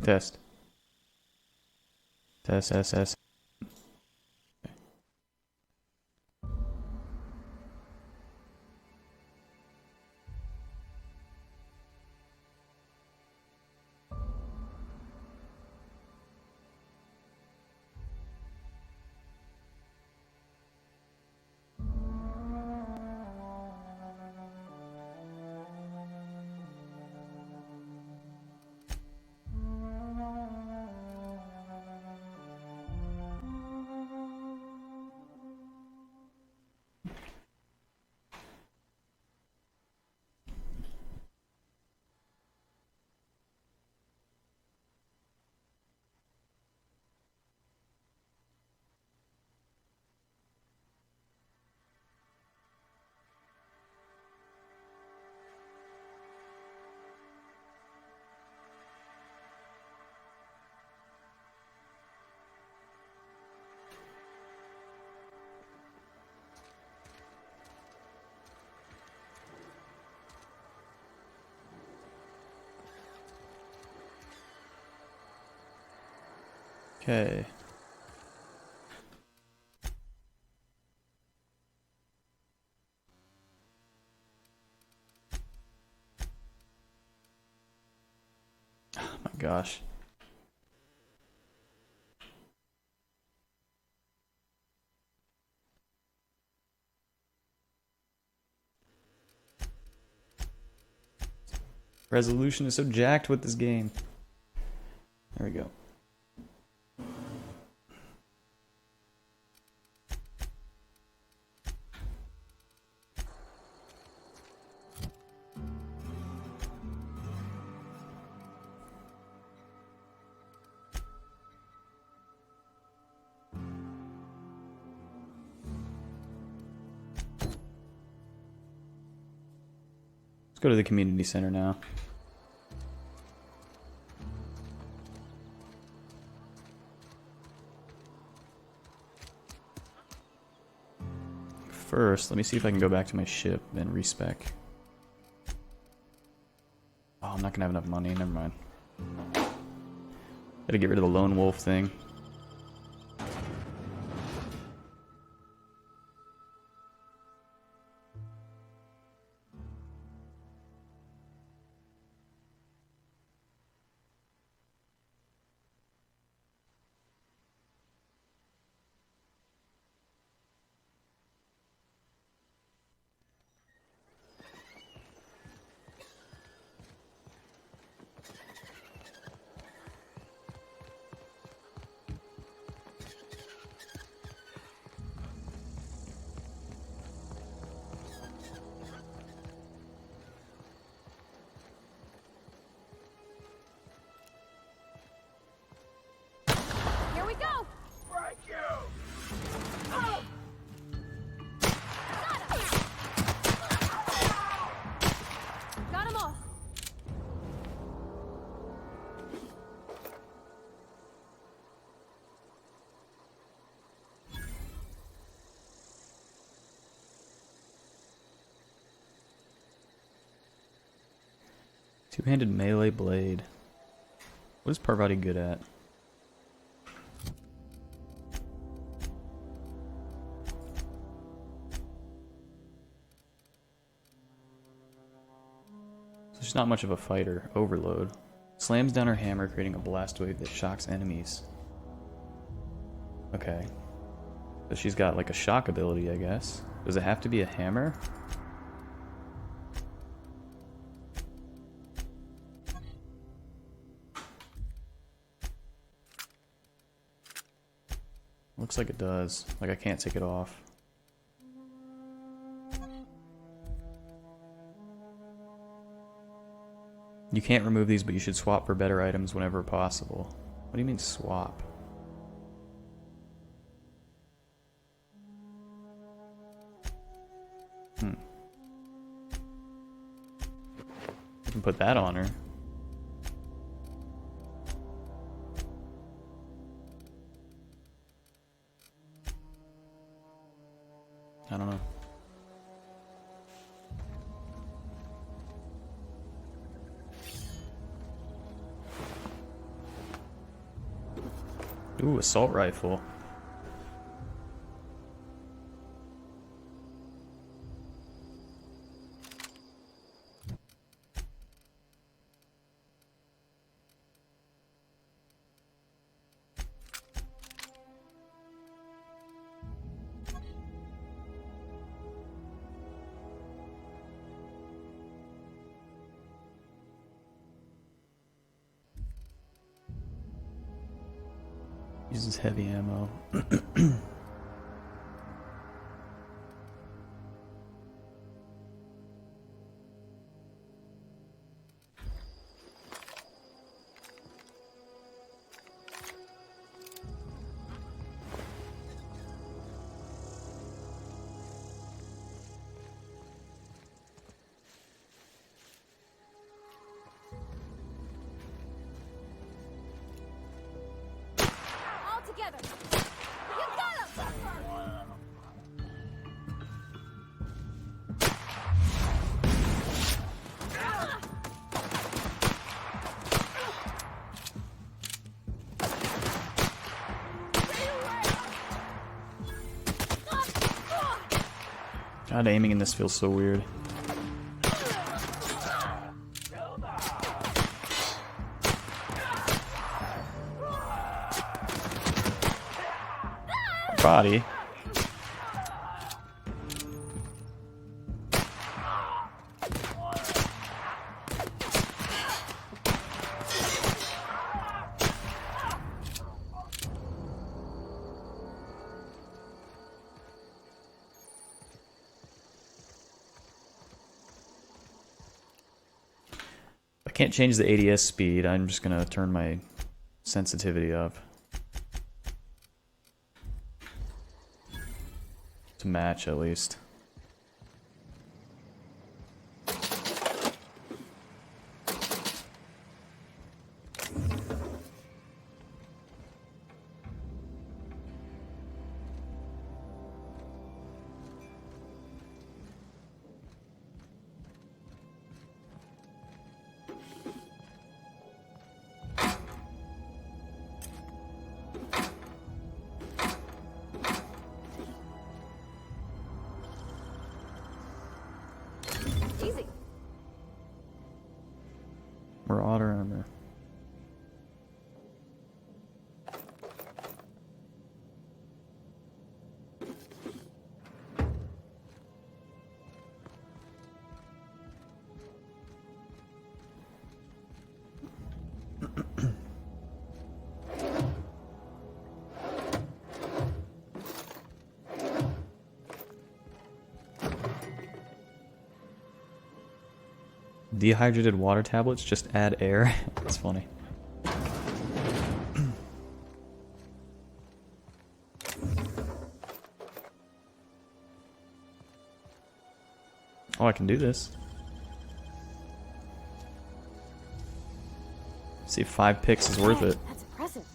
test. Test, test, test. Okay. Oh my gosh. Resolution is so jacked with this game. There we go. Let's go to the community center now. First, let me see if I can go back to my ship and respec. Oh, I'm not gonna have enough money. Never mind. Gotta get rid of the lone wolf thing. Here we go! Right, you! Oh! Got them all! Two-handed melee blade. What is Parvati good at? So she's not much of a fighter. Overload. Slams down her hammer, creating a blast wave that shocks enemies. Okay. So she's got like a shock ability, I guess. Does it have to be a hammer? Looks like it does. Like I can't take it off. You can't remove these, but you should swap for better items whenever possible. What do you mean swap? I can put that on her. I don't know. Ooh, assault rifle. Uses heavy ammo. All together. You got him! God, aiming in this feels so weird. Body. I can't change the ADS speed. I'm just gonna turn my sensitivity up to match at least. Easy. We're otter armor. Dehydrated water tablets just add air. That's funny. Oh, I can do this. See if 5 picks is worth it. That's impressive.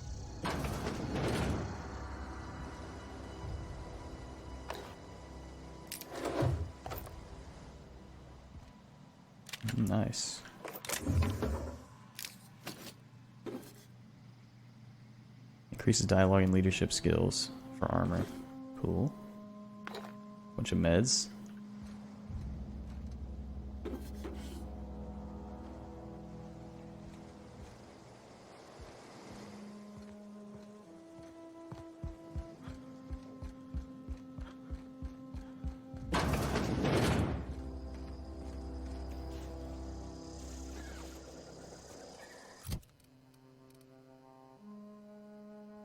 Nice. Increases dialogue and leadership skills for armor. Cool. Bunch of meds.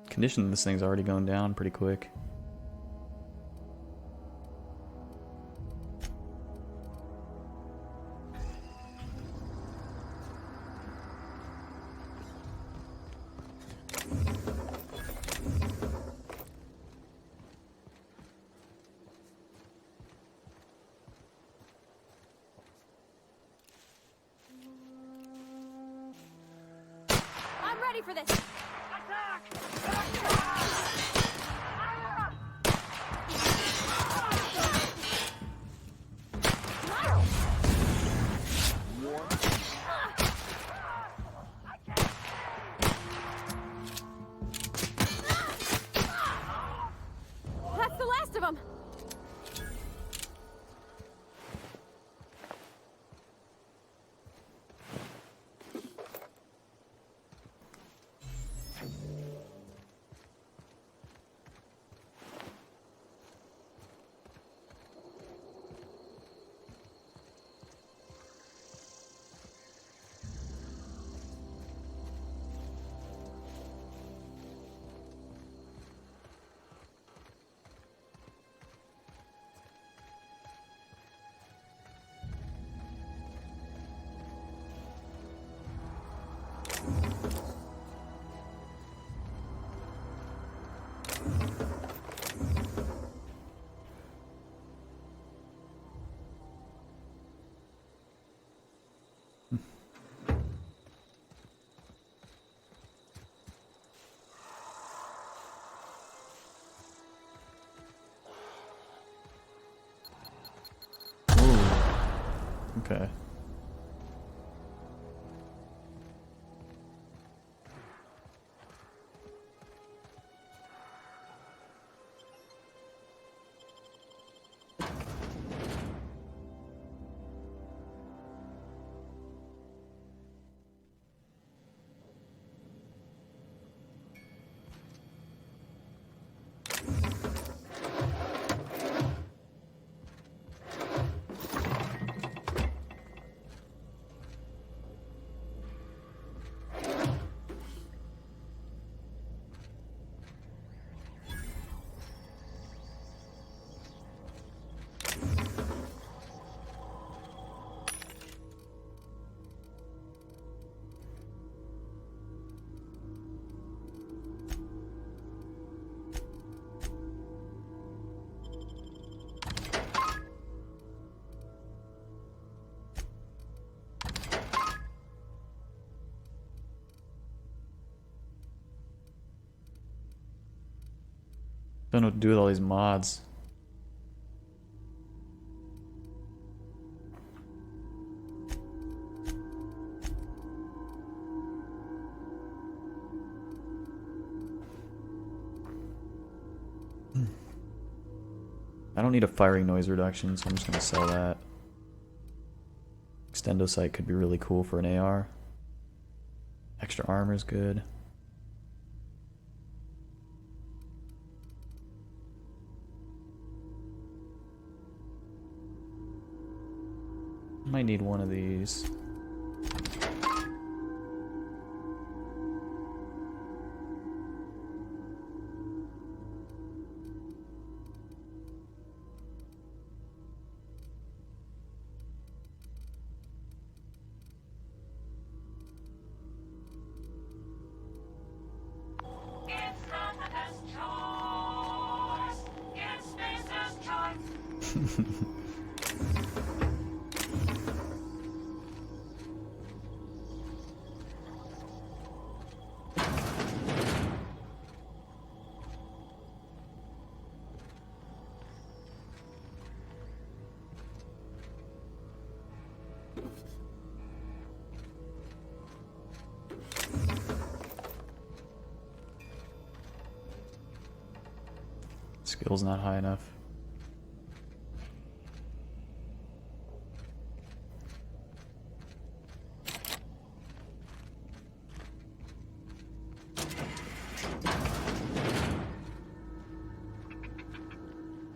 Condition of this thing's already going down pretty quick. I'm ready for this. of them. Ooh. Okay. Don't know what to do with all these mods. I don't need a firing noise reduction, so I'm just gonna sell that. Extendo sight could be really cool for an AR. Extra armor is good. Might need one of these. Skill's not high enough.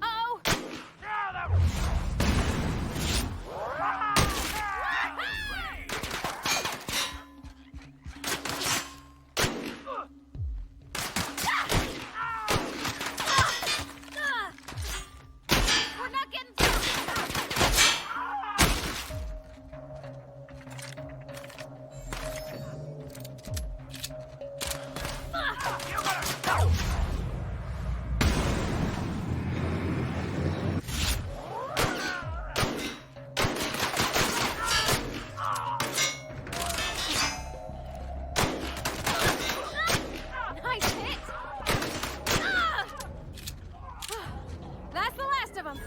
Oh! We're not getting nice hit! Ah! That's the last of them.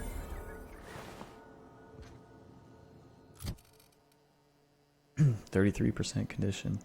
Hmm. 33% condition.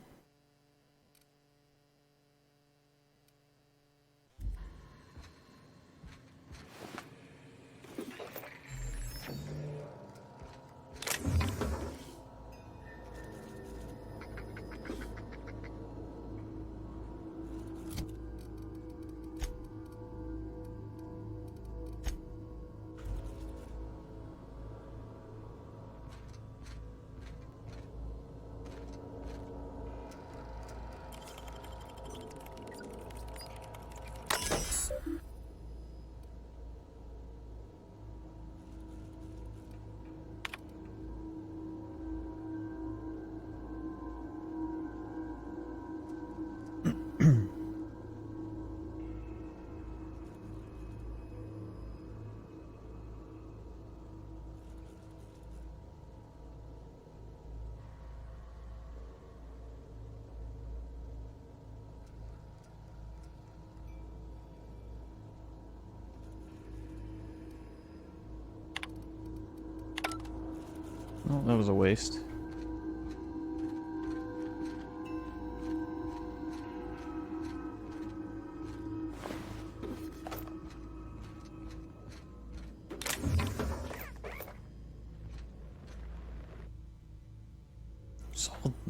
Oh, that was a waste.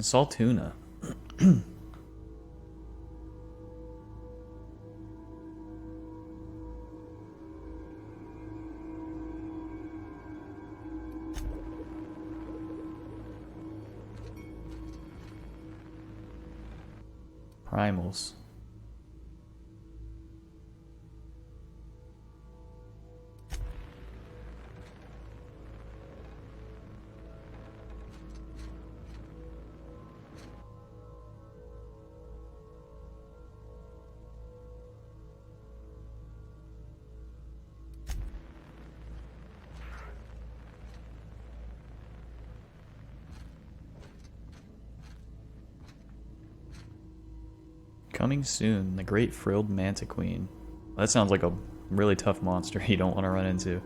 Salt tuna. Primals. Coming soon, the Great Frilled Mantiqueen. That sounds like a really tough monster you don't want to run into.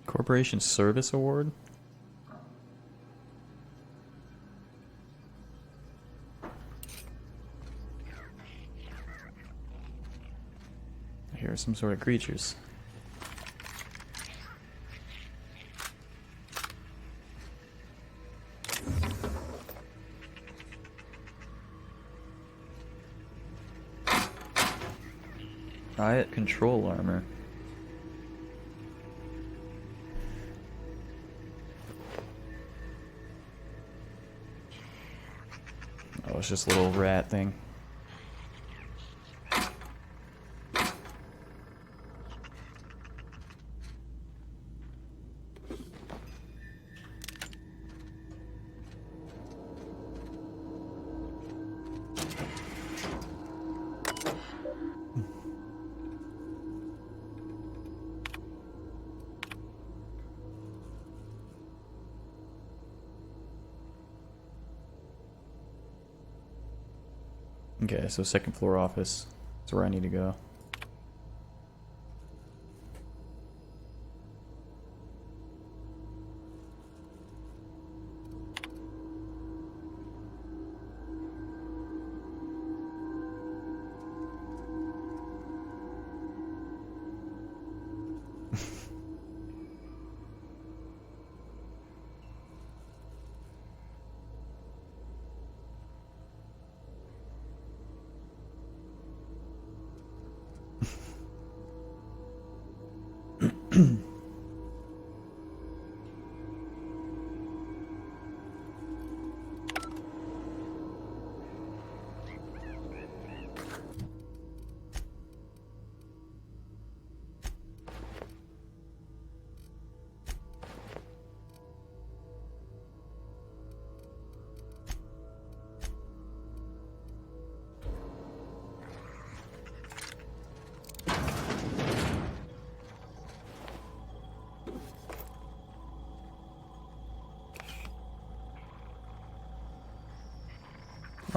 Corporation Service Award? Here are some sort of creatures. Riot control armor. Oh, it's just a little rat thing. Okay, so second floor office. That's where I need to go.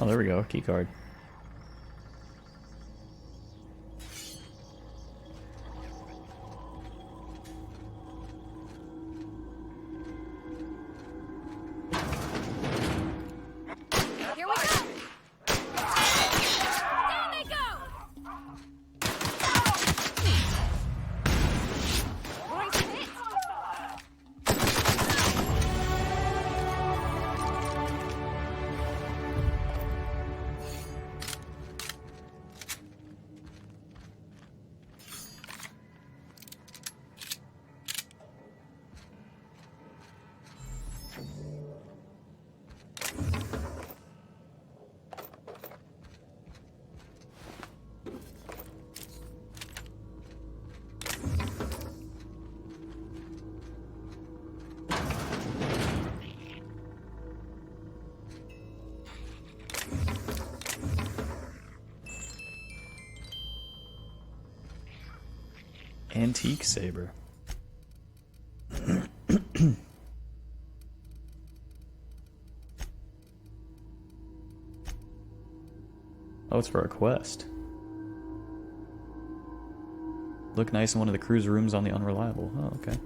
Oh, there we go. Key card. Here we go! Down they go! Roy's hit! Antique saber. Oh, it's for a quest. Look nice in one of the crew's rooms on the Unreliable. Oh, okay.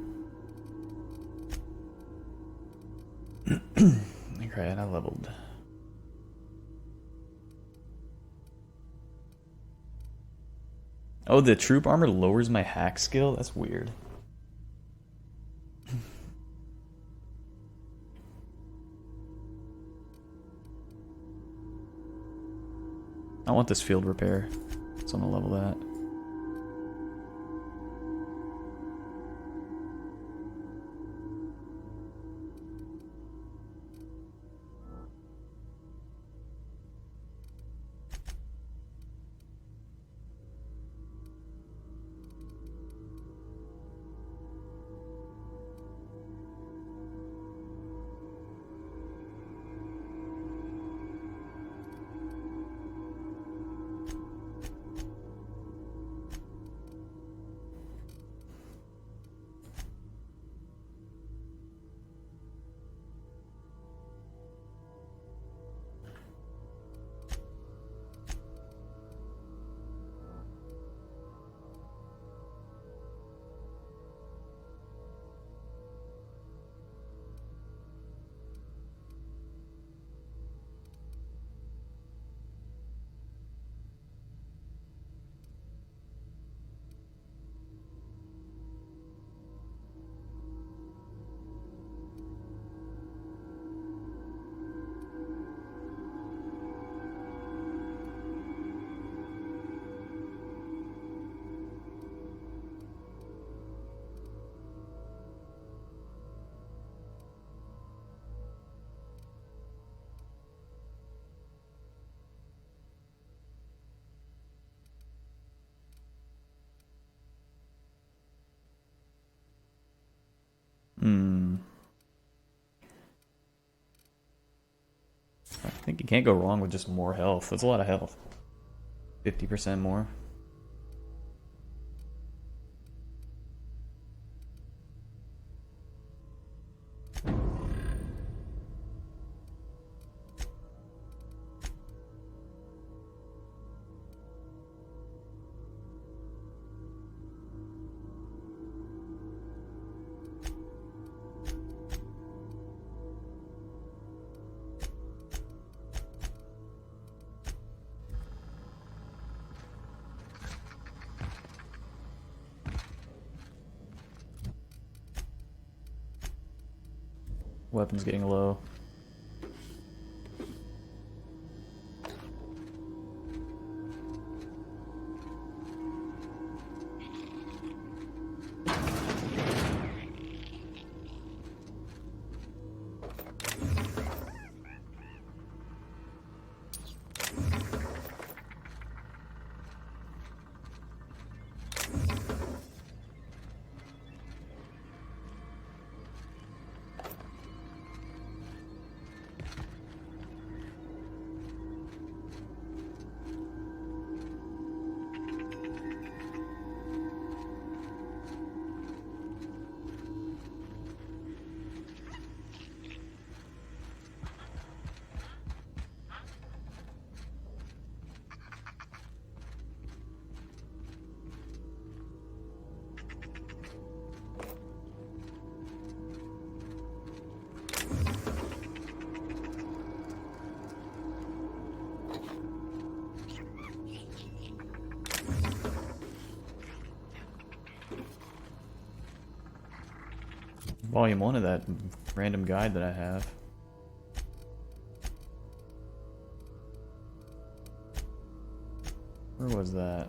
Alright, I leveled. Oh, the troop armor lowers my hack skill? That's weird. I want this field repair, so I'm gonna level that. I think you can't go wrong with just more health. That's a lot of health. 50% more. Weapon's getting low. Volume 1 of that random guide that I have. Where was that?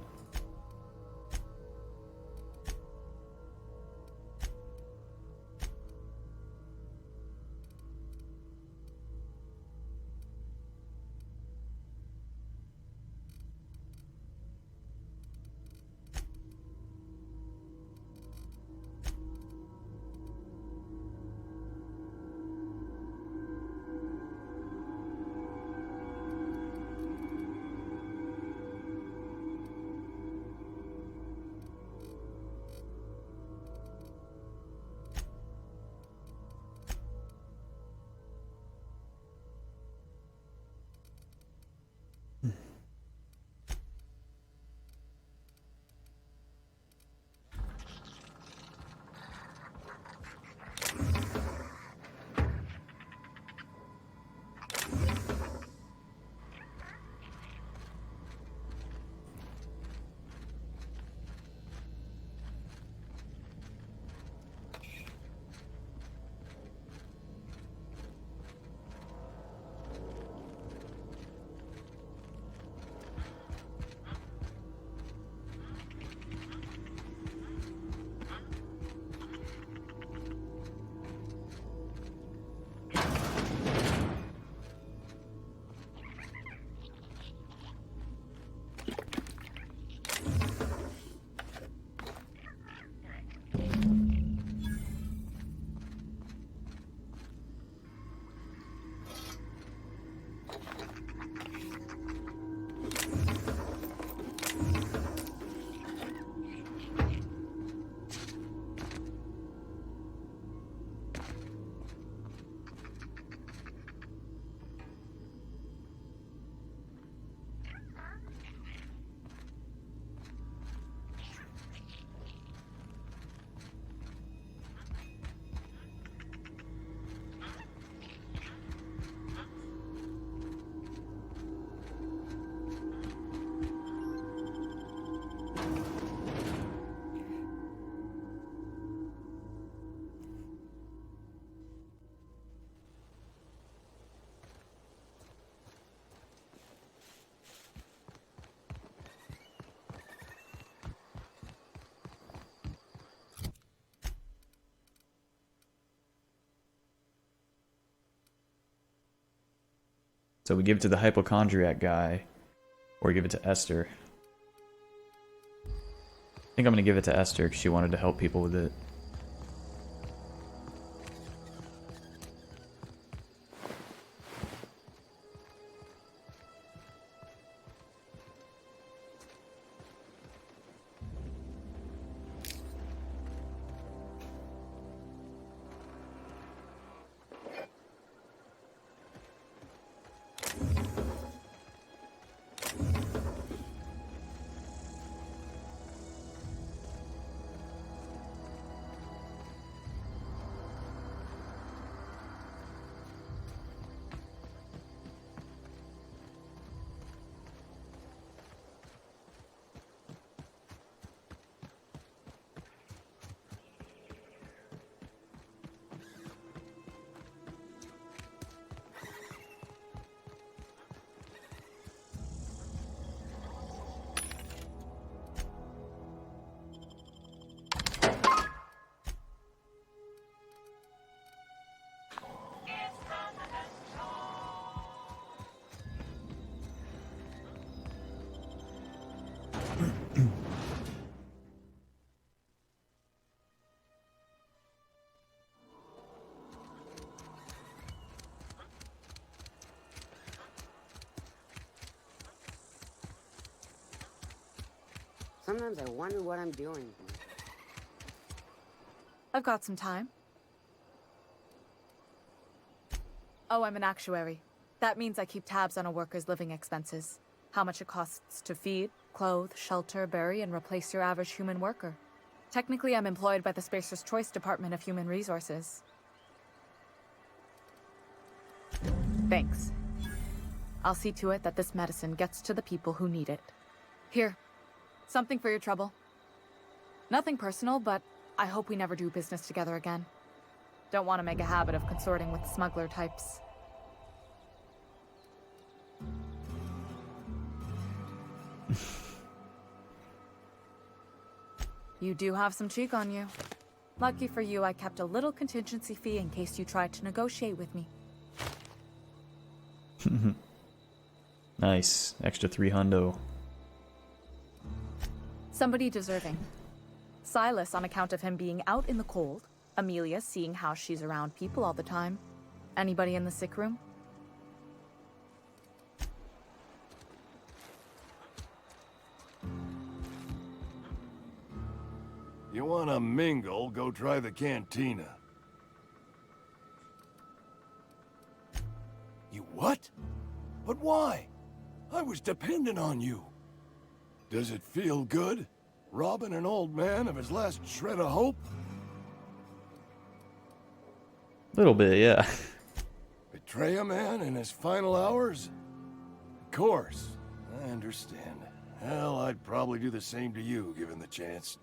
So we give it to the hypochondriac guy, or we give it to Esther. I think I'm gonna give it to Esther because she wanted to help people with it. Sometimes I wonder what I'm doing. I've got some time. Oh, I'm an actuary. That means I keep tabs on a worker's living expenses. How much it costs to feed, clothe, shelter, bury, and replace your average human worker. Technically, I'm employed by the Spacer's Choice Department of Human Resources. Thanks. I'll see to it that this medicine gets to the people who need it. Here. Something for your trouble. Nothing personal, but I hope we never do business together again. Don't want to make a habit of consorting with smuggler types. You do have some cheek on you. Lucky for you, I kept a little contingency fee in case you tried to negotiate with me. Nice. Extra 3 hundo. Somebody deserving. Silas on account of him being out in the cold. Amelia seeing how she's around people all the time. Anybody in the sick room? You wanna mingle, go try the cantina. You what? But why? I was dependent on you. Does it feel good? Robbing an old man of his last shred of hope? Little bit, yeah. Betray a man in his final hours? Of course. I understand. Hell, I'd probably do the same to you, given the chance.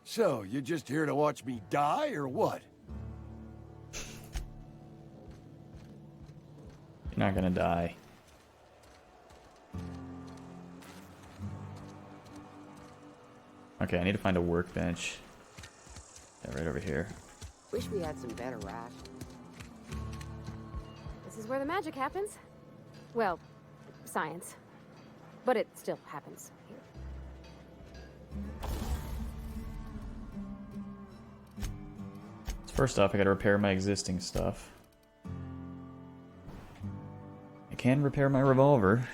So, you just here to watch me die, or what? You're not gonna die. Okay, I need to find a workbench. Yeah, right over here. Wish we had some better rations. This is where the magic happens. Well, science. But it still happens here. First off, I gotta repair my existing stuff. I can repair my revolver.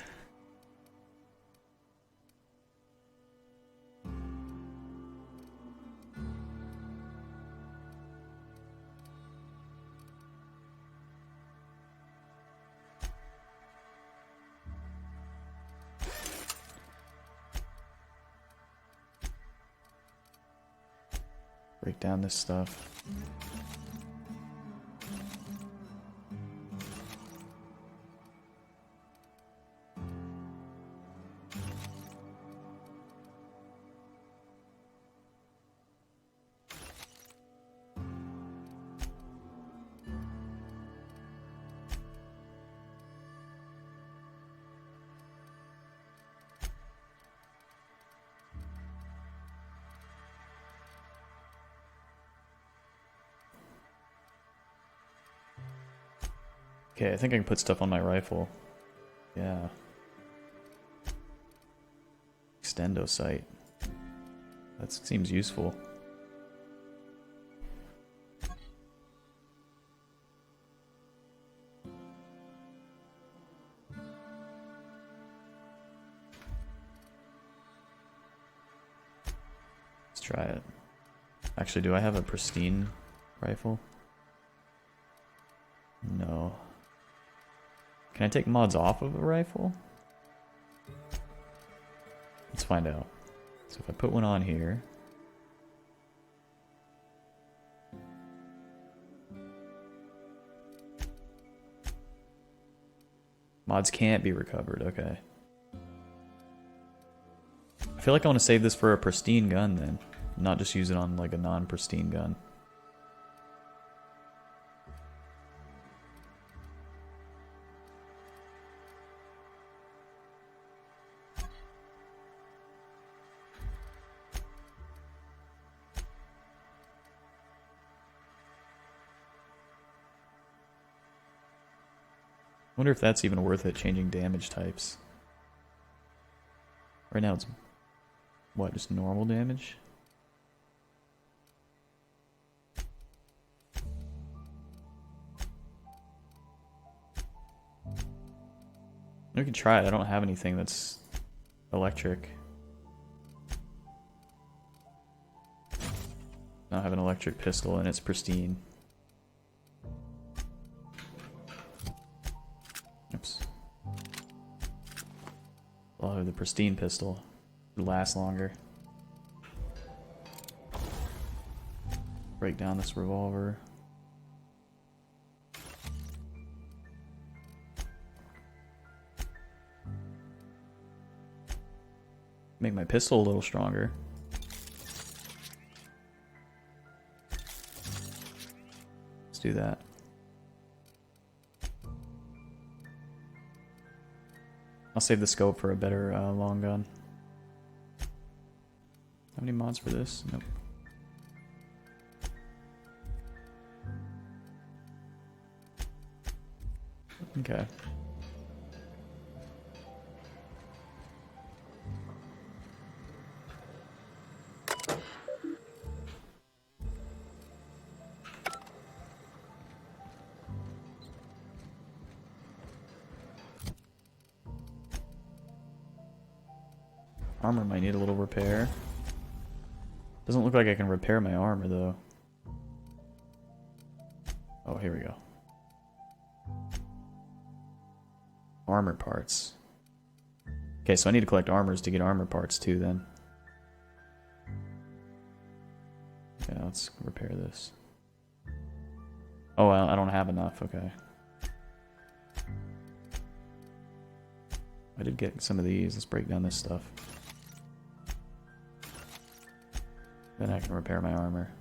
Break down this stuff. Okay, I think I can put stuff on my rifle. Yeah. Extendo sight. That seems useful. Let's try it. Actually, do I have a pristine rifle? No. Can I take mods off of a rifle? Let's find out. So if I put one on here. Mods can't be recovered, okay. I feel like I want to save this for a pristine gun then. Not just use it on like a non-pristine gun. Wonder if that's even worth it, changing damage types. Right now it's, what, just normal damage? We can try it. I don't have anything that's electric. I have an electric pistol and it's pristine. Oops. I'll have the pristine pistol. It'll last longer. Break down this revolver. Make my pistol a little stronger. Let's do that. I'll save the scope for a better long gun. How many mods for this? Nope. Okay. Armor might need a little repair. Doesn't look like I can repair my armor though. Oh, here we go. Armor parts. Okay, so I need to collect armors to get armor parts too then. Okay, let's repair this. Oh, I don't have enough, okay. I did get some of these. Let's break down this stuff. Then I can repair my armor.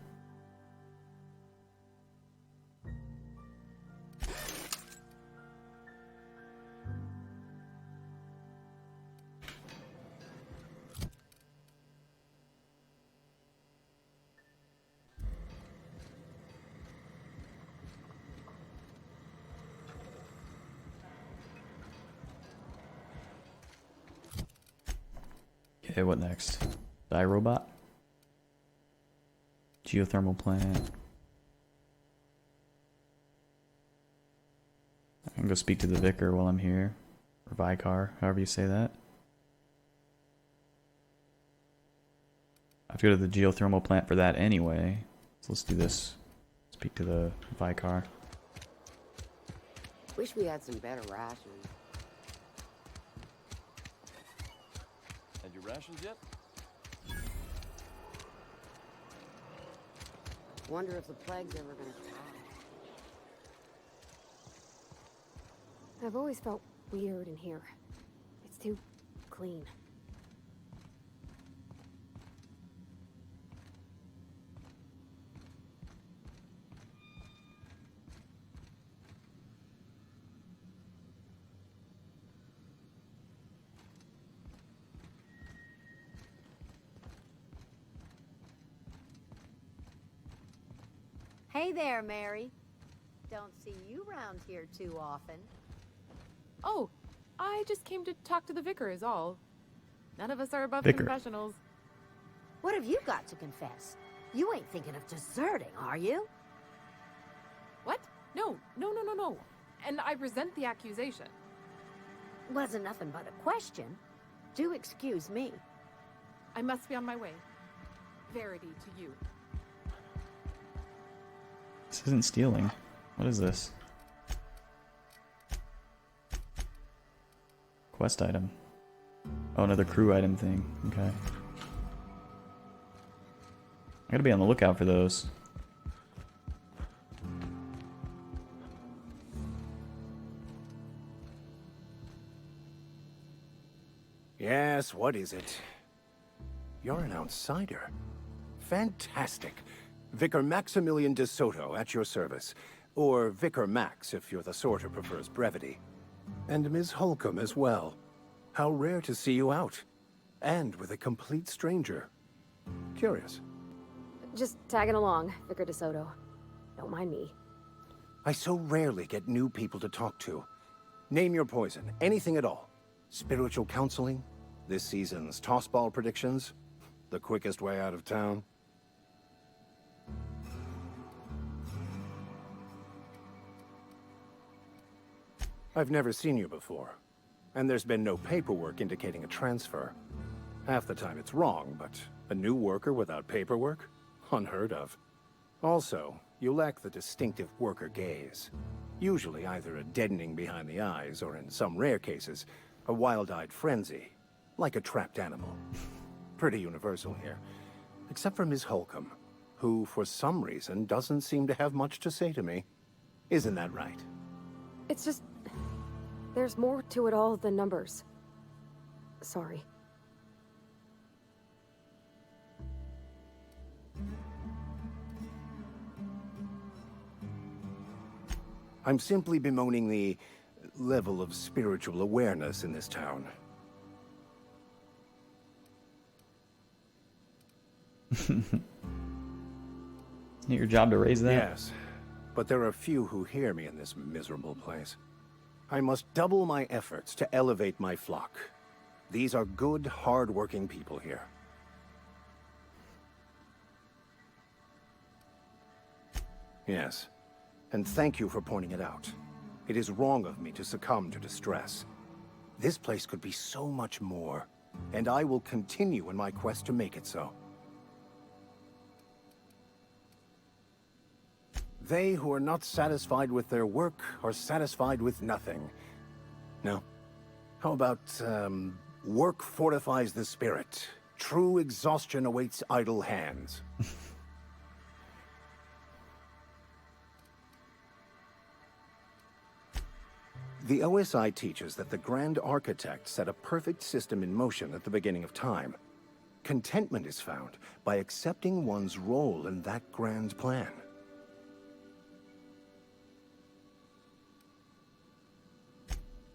Okay, what next? Die robot? Geothermal plant. I can go speak to the vicar while I'm here. Or Vicar, however you say that. I have to go to the geothermal plant for that anyway. So let's do this. Speak to the Vicar. Wish we had some better rations. Had your rations yet? Wonder if the plague's ever gonna stop. I've always felt weird in here. It's too clean. Hey there, Mary. Don't see you round here too often. Oh, I just came to talk to the vicar is all. None of us are above Vicar. confessionals. What have you got to confess? You ain't thinking of deserting, are you? What? No. And I resent the accusation. Wasn't nothing but a question. Do excuse me. I must be on my way. Verity to you. This isn't stealing. What is this? Quest item. Oh, another crew item thing. Okay. I gotta be on the lookout for those. Yes, what is it? You're an outsider. Fantastic. Vicar Maximilian de Soto at your service. Or Vicar Max, if you're the sort who prefers brevity. And Ms. Holcomb as well. How rare to see you out. And with a complete stranger. Curious. Just tagging along, Vicar DeSoto. Don't mind me. I so rarely get new people to talk to. Name your poison, anything at all. Spiritual counseling? This season's tossball predictions? The quickest way out of town? I've never seen you before, and there's been no paperwork indicating a transfer. Half the time it's wrong, but a new worker without paperwork? Unheard of. Also, you lack the distinctive worker gaze. Usually either a deadening behind the eyes, or in some rare cases, a wild-eyed frenzy, like a trapped animal. Pretty universal here. Except for Ms. Holcomb, who for some reason doesn't seem to have much to say to me. Isn't that right? It's just... there's more to it all than numbers. Sorry. I'm simply bemoaning the level of spiritual awareness in this town. Isn't it your job to raise that? Yes, but there are few who hear me in this miserable place. I must double my efforts to elevate my flock. These are good, hard-working people here. Yes, and thank you for pointing it out. It is wrong of me to succumb to distress. This place could be so much more, and I will continue in my quest to make it so. They who are not satisfied with their work are satisfied with nothing. No. How about, work fortifies the spirit. True exhaustion awaits idle hands. The OSI teaches that the Grand Architect set a perfect system in motion at the beginning of time. Contentment is found by accepting one's role in that grand plan.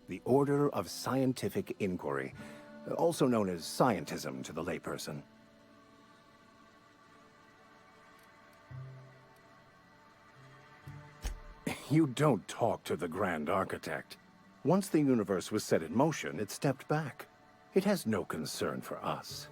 The Order of Scientific Inquiry, also known as scientism to the layperson. You don't talk to the Grand Architect. Once the universe was set in motion, it stepped back. It has no concern for us.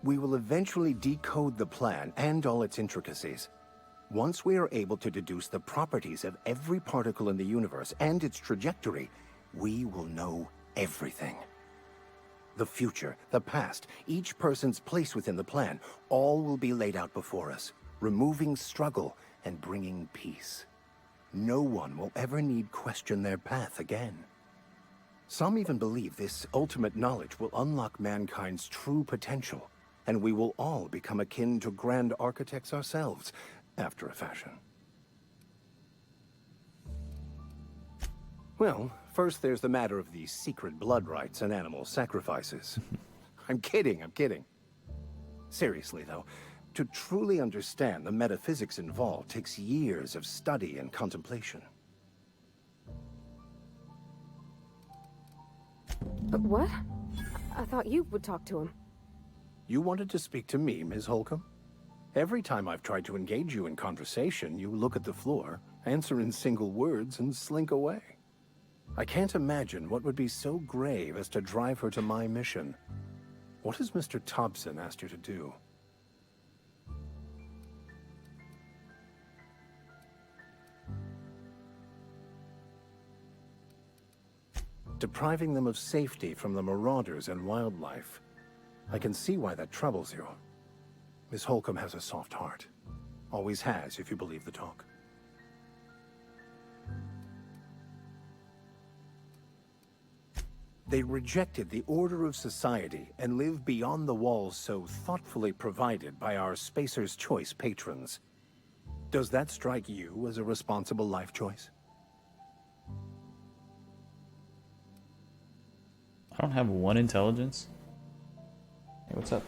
We will eventually decode the plan and all its intricacies. Once we are able to deduce the properties of every particle in the universe and its trajectory, we will know everything. The future, the past, each person's place within the plan, all will be laid out before us, removing struggle and bringing peace. No one will ever need question their path again. Some even believe this ultimate knowledge will unlock mankind's true potential, and we will all become akin to Grand Architects ourselves, after a fashion. Well, first there's the matter of the secret blood rites and animal sacrifices. I'm kidding. Seriously, though, to truly understand the metaphysics involved takes years of study and contemplation. What? I thought you would talk to him. You wanted to speak to me, Ms. Holcomb? Every time I've tried to engage you in conversation, you look at the floor, answer in single words, and slink away. I can't imagine what would be so grave as to drive her to my mission. What has Mr. Thompson asked you to do? Depriving them of safety from the marauders and wildlife. I can see why that troubles you. Miss Holcomb has a soft heart. Always has, if you believe the talk. They rejected the order of society and live beyond the walls so thoughtfully provided by our Spacer's Choice patrons. Does that strike you as a responsible life choice? I don't have 1 intelligence. Hey, what's up?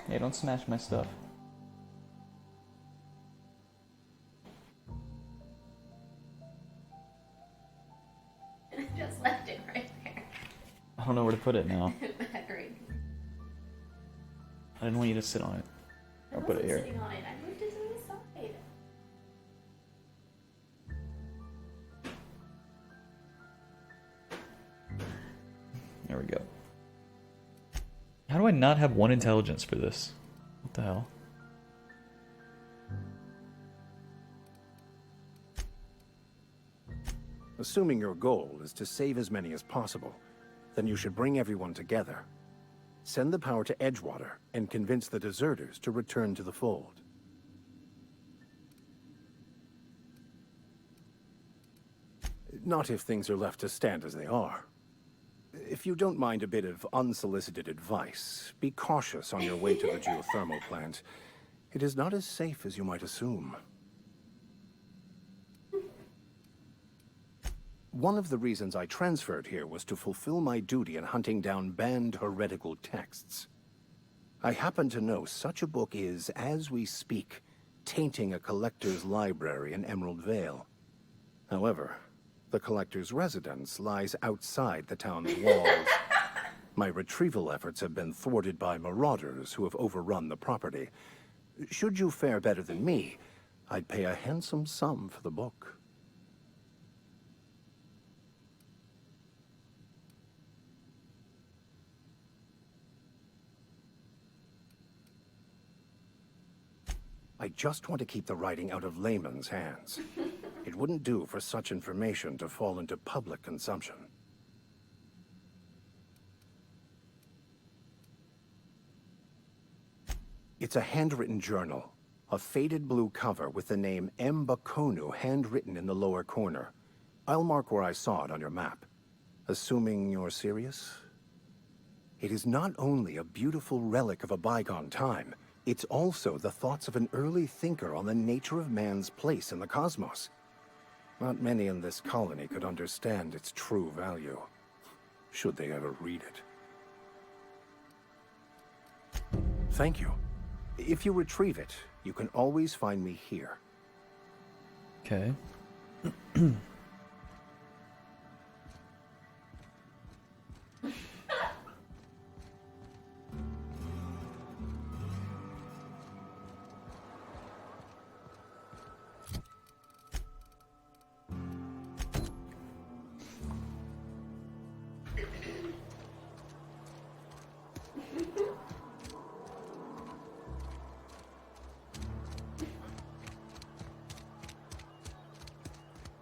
Hey, don't smash my stuff. Just left it right there. I don't know where to put it now. Agreed. I didn't want you to sit on it. I'll put it here. Sitting on it. I moved it to the side. There we go. How do I not have 1 intelligence for this? What the hell? Assuming your goal is to save as many as possible, then you should bring everyone together. Send the power to Edgewater and convince the deserters to return to the fold. Not if things are left to stand as they are. If you don't mind a bit of unsolicited advice, be cautious on your way to the geothermal plant. It is not as safe as you might assume. One of the reasons I transferred here was to fulfill my duty in hunting down banned heretical texts. I happen to know such a book is, as we speak, tainting a collector's library in Emerald Vale. However, the collector's residence lies outside the town's walls. My retrieval efforts have been thwarted by marauders who have overrun the property. Should you fare better than me, I'd pay a handsome sum for the book. I just want to keep the writing out of layman's hands. It wouldn't do for such information to fall into public consumption. It's a handwritten journal. A faded blue cover with the name M. Bakonu handwritten in the lower corner. I'll mark where I saw it on your map. Assuming you're serious? It is not only a beautiful relic of a bygone time, it's also the thoughts of an early thinker on the nature of man's place in the cosmos. Not many in this colony could understand its true value, should they ever read it. Thank you. If you retrieve it, you can always find me here. Okay.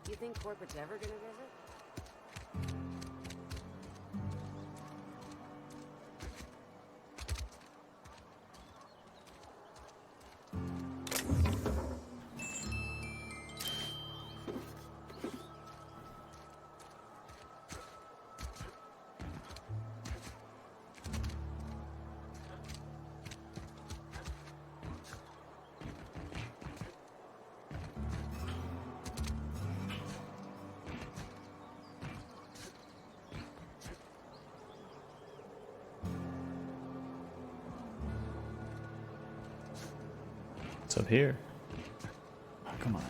You think corporate's ever gonna visit? What's up here? Oh, come on.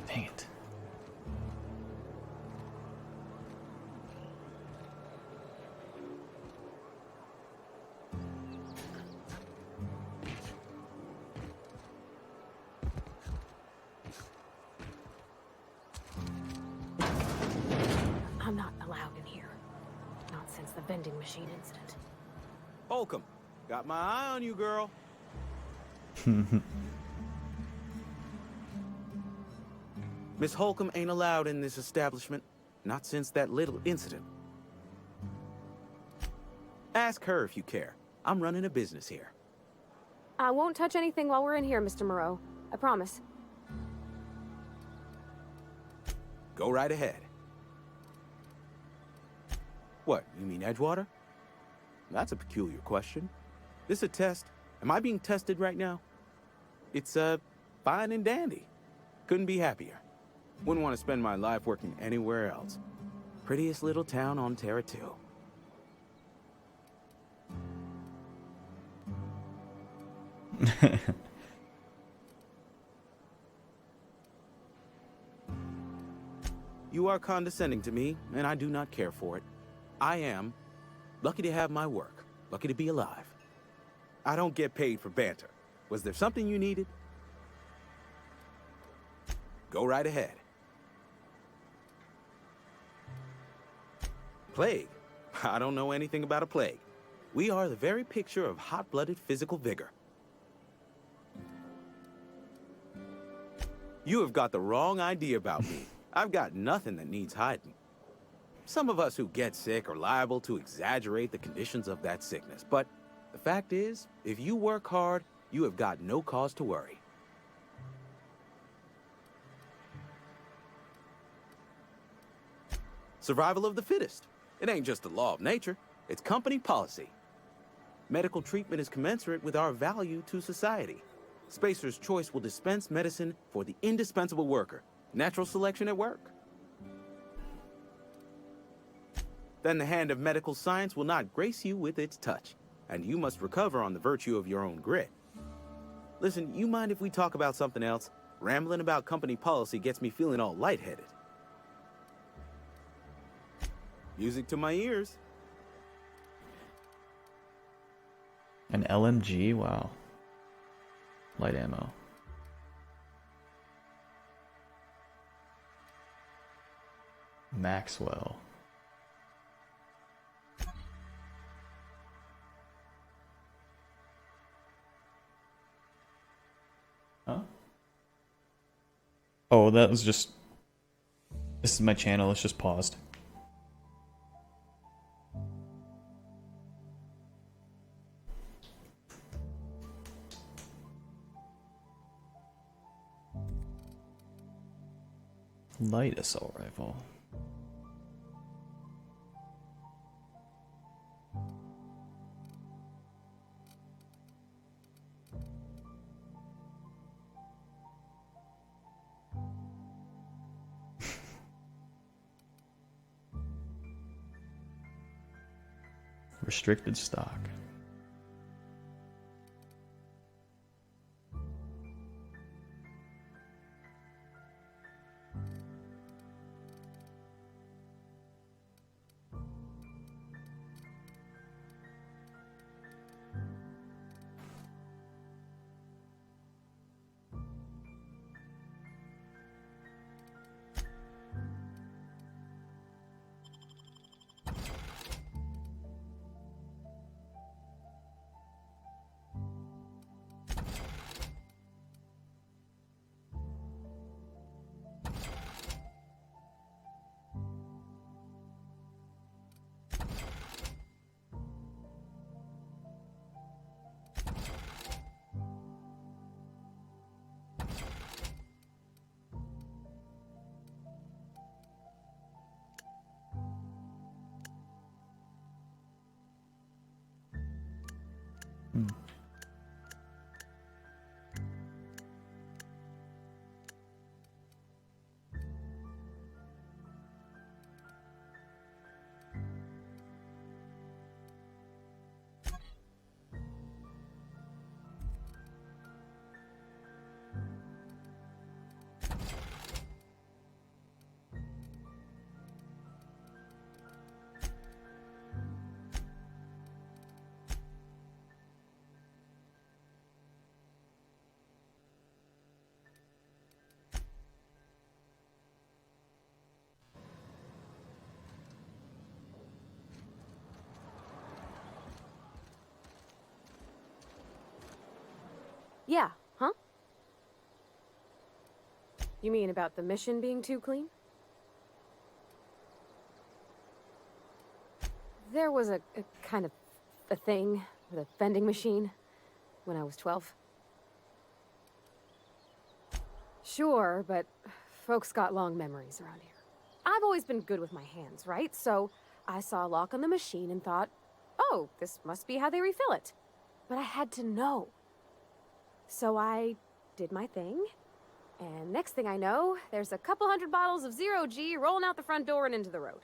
Dang it. since the vending machine incident. Holcomb, got my eye on you, girl. Miss Holcomb ain't allowed in this establishment. Not since that little incident. Ask her if you care. I'm running a business here. I won't touch anything while we're in here, Mr. Moreau. I promise. Go right ahead. What, you mean Edgewater? That's a peculiar question. This a test? Am I being tested right now? It's, fine and dandy. Couldn't be happier. Wouldn't want to spend my life working anywhere else. Prettiest little town on Terra 2. You are condescending to me, and I do not care for it. I am lucky to have my work, lucky to be alive. I don't get paid for banter. Was there something you needed? Go right ahead. Plague? I don't know anything about a plague. We are the very picture of hot-blooded physical vigor. You have got the wrong idea about me. I've got nothing that needs hiding. Some of us who get sick are liable to exaggerate the conditions of that sickness, but the fact is, if you work hard, you have got no cause to worry. Survival of the fittest. It ain't just a law of nature, it's company policy. Medical treatment is commensurate with our value to society. Spacer's Choice will dispense medicine for the indispensable worker. Natural selection at work. Then the hand of medical science will not grace you with its touch, and you must recover on the virtue of your own grit. Listen, you mind if we talk about something else? Rambling about company policy gets me feeling all lightheaded. Music to my ears. An LMG? Wow. Light ammo. Maxwell. Huh? Oh, that was just... This is my channel, it's just paused. Light assault rifle. Restricted stock. Yeah, huh? You mean about the mission being too clean? There was a kind of a thing with a vending machine when I was 12. Sure, but folks got long memories around here. I've always been good with my hands, right? So I saw a lock on the machine and thought, oh, this must be how they refill it. But I had to know. So I did my thing, and next thing I know, there's a couple hundred bottles of Zero G rolling out the front door and into the road.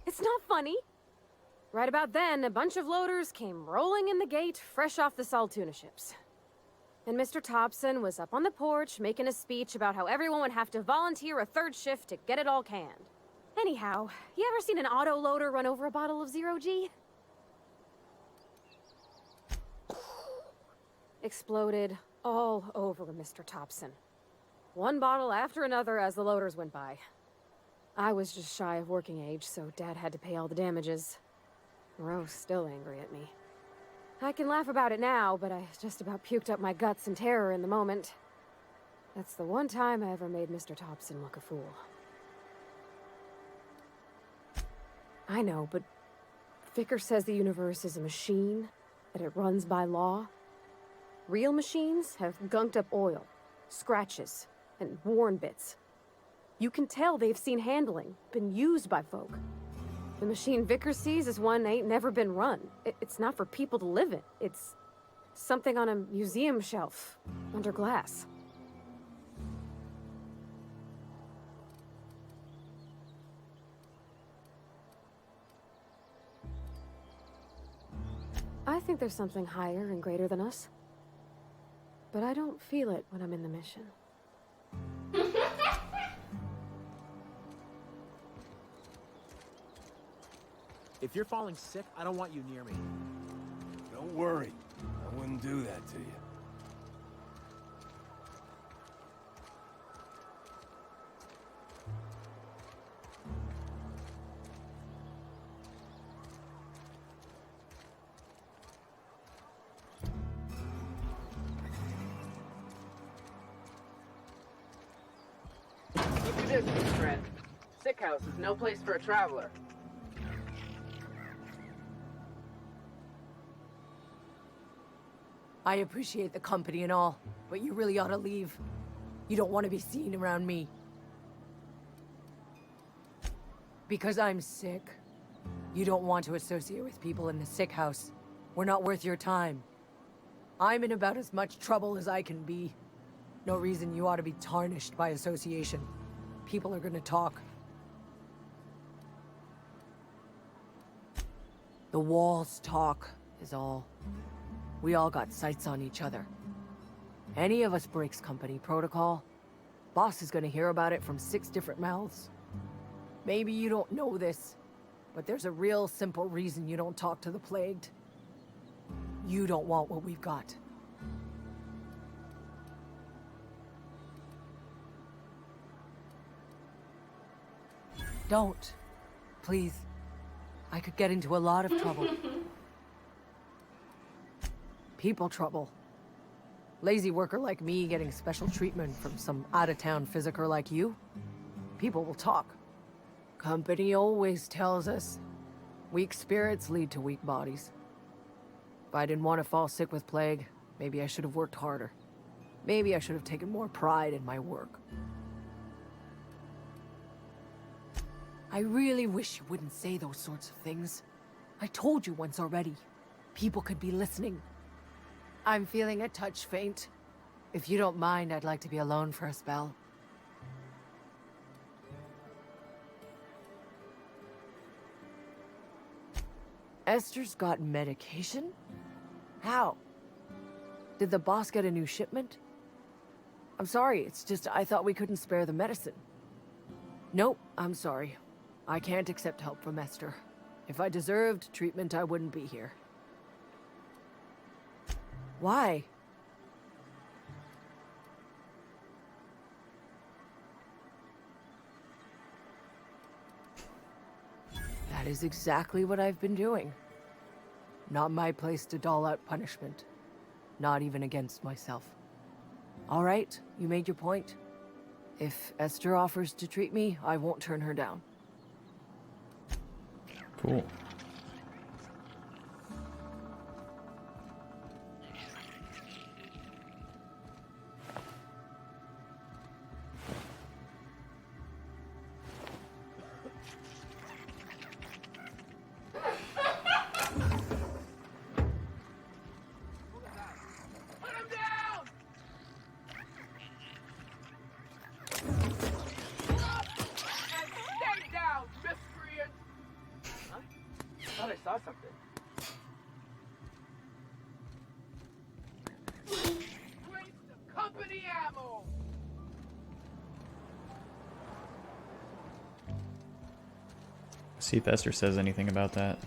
It's not funny. Right about then, a bunch of loaders came rolling in the gate, fresh off the Saltuna ships. And Mr. Thompson was up on the porch making a speech about how everyone would have to volunteer a third shift to get it all canned. Anyhow, you ever seen an auto loader run over a bottle of Zero G? Exploded all over Mr. Thompson. One bottle after another as the loaders went by. I was just shy of working age, so Dad had to pay all the damages. Rose still angry at me. I can laugh about it now, but I just about puked up my guts in terror in the moment. That's the one time I ever made Mr. Thompson look a fool. I know, but Vicker says the universe is a machine, that it runs by law. Real machines have gunked up oil, scratches, and worn bits. You can tell they've seen handling, been used by folk. The machine Vickers sees is one ain't never been run. It's not for people to live in. It's something on a museum shelf, under glass. I think there's something higher and greater than us. But I don't feel it when I'm in the mission. If you're falling sick, I don't want you near me. Don't worry. I wouldn't do that to you. Keep your distance, friend. Sick house is no place for a traveler. I appreciate the company and all, but you really ought to leave. You don't want to be seen around me. Because I'm sick. You don't want to associate with people in the sick house. We're not worth your time. I'm in about as much trouble as I can be. No reason you ought to be tarnished by association. People are gonna talk. The walls talk, is all. We all got sights on each other. Any of us breaks company protocol, boss is gonna hear about it from 6 different mouths. Maybe you don't know this, but there's a real simple reason you don't talk to the plagued. You don't want what we've got. Don't. Please. I could get into a lot of trouble. People trouble. Lazy worker like me getting special treatment from some out-of-town physiker like you. People will talk. Company always tells us, weak spirits lead to weak bodies. If I didn't want to fall sick with plague, maybe I should have worked harder. Maybe I should have taken more pride in my work. I really wish you wouldn't say those sorts of things. I told you once already. People could be listening. I'm feeling a touch faint. If you don't mind, I'd like to be alone for a spell. Esther's got medication? How? Did the boss get a new shipment? I'm sorry, it's just I thought we couldn't spare the medicine. Nope, I'm sorry. I can't accept help from Esther. If I deserved treatment, I wouldn't be here. Why? That is exactly what I've been doing. Not my place to dole out punishment. Not even against myself. All right, you made your point. If Esther offers to treat me, I won't turn her down. Cool. Thought I saw something. Waste of company ammo! See if Esther says anything about that.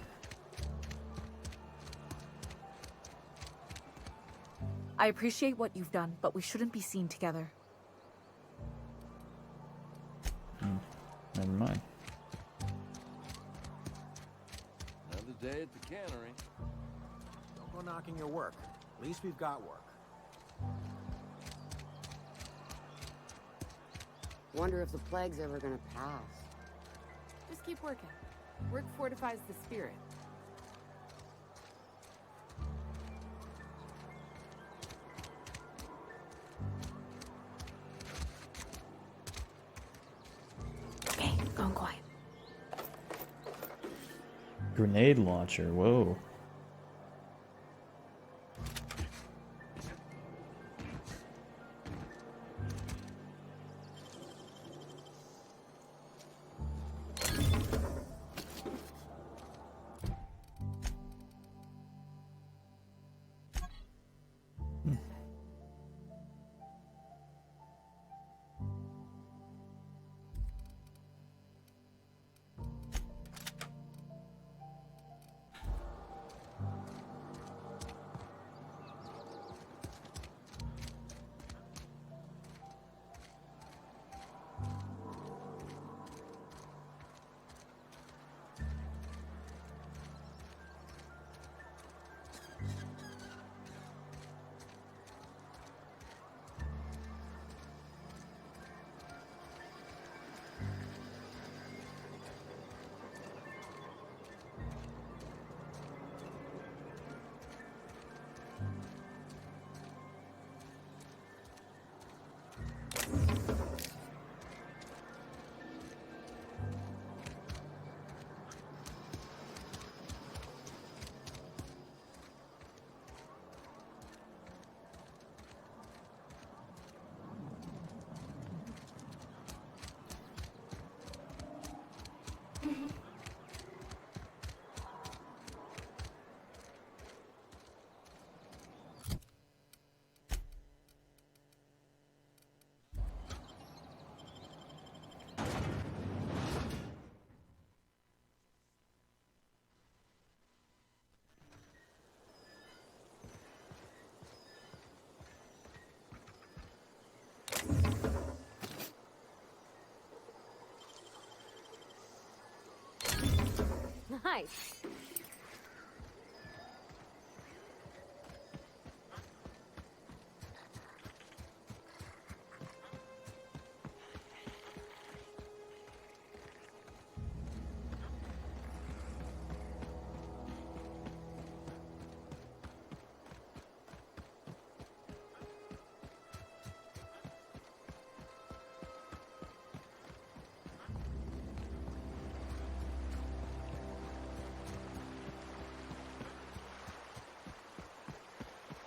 I appreciate what you've done, but we shouldn't be seen together. Never mind. Another day at the cannery. Don't go knocking your work. At least we've got work. Wonder if the plague's ever gonna pass. Just keep working. Work fortifies the spirit. Okay, going quiet. Grenade launcher, whoa. Nice.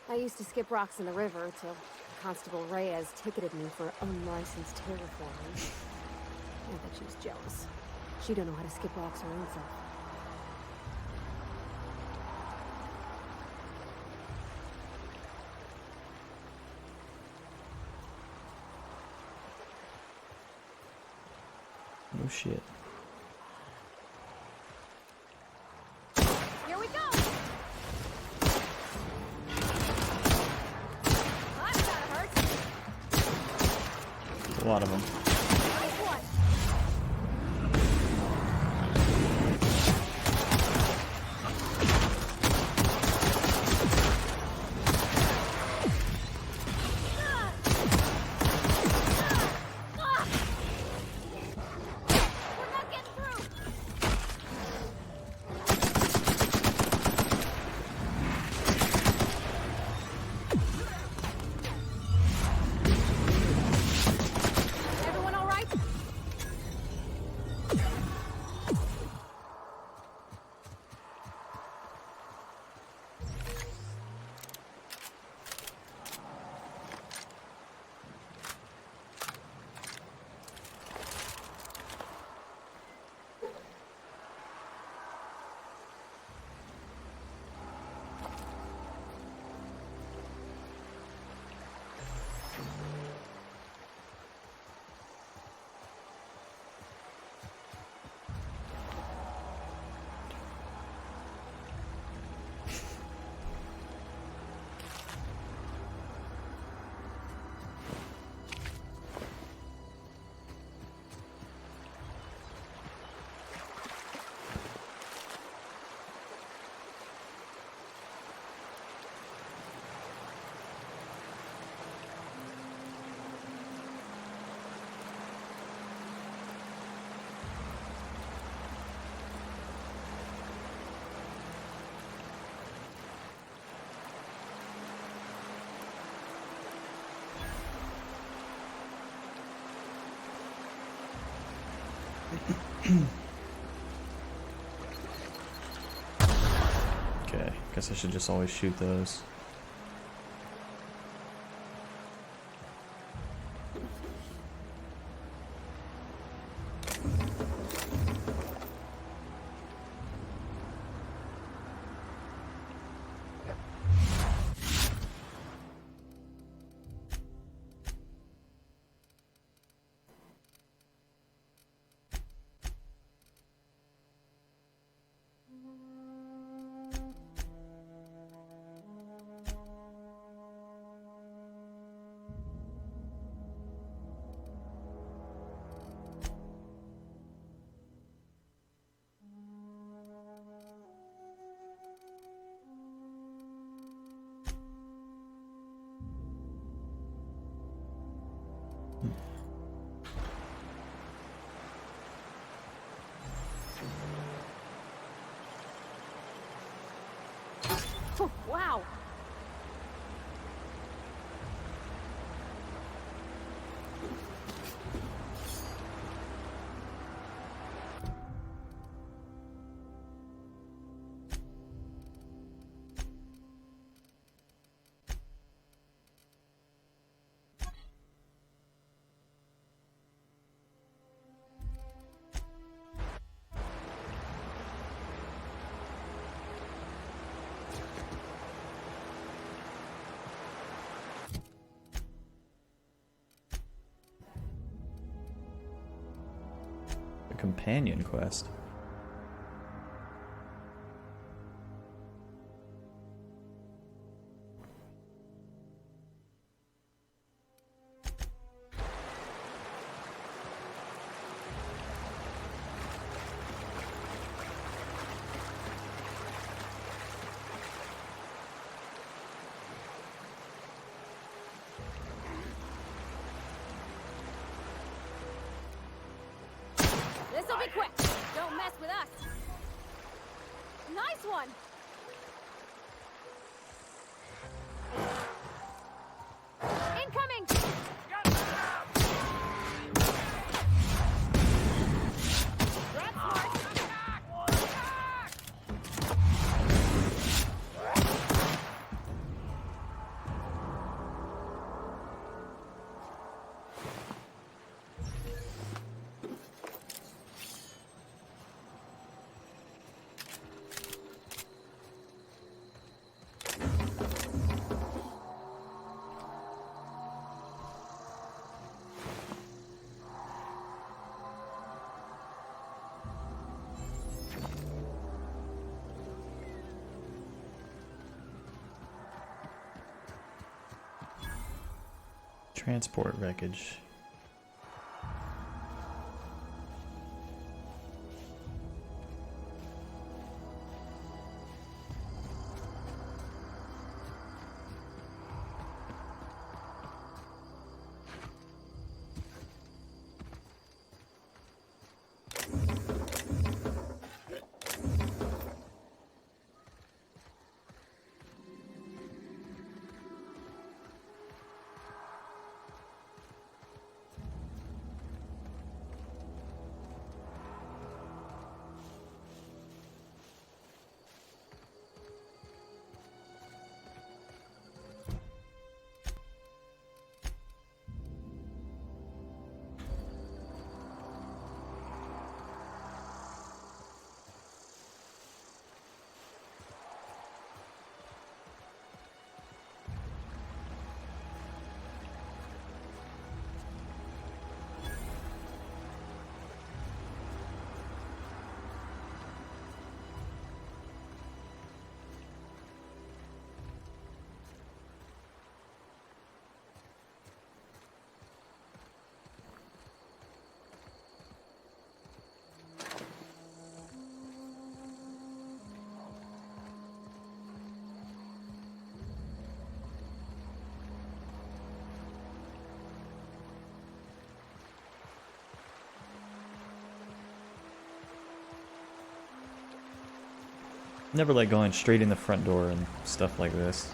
I used to skip rocks in the river till Constable Reyes ticketed me for unlicensed terraforming. I bet she was jealous. She don't know how to skip rocks her own self. No shit. Here we go! A lot of them. Okay, guess I should just always shoot those. Wow. A companion quest. This'll be quick. Don't mess with us. Nice one. Incoming. That's smart. Transport wreckage. Never like going straight in the front door and stuff like this.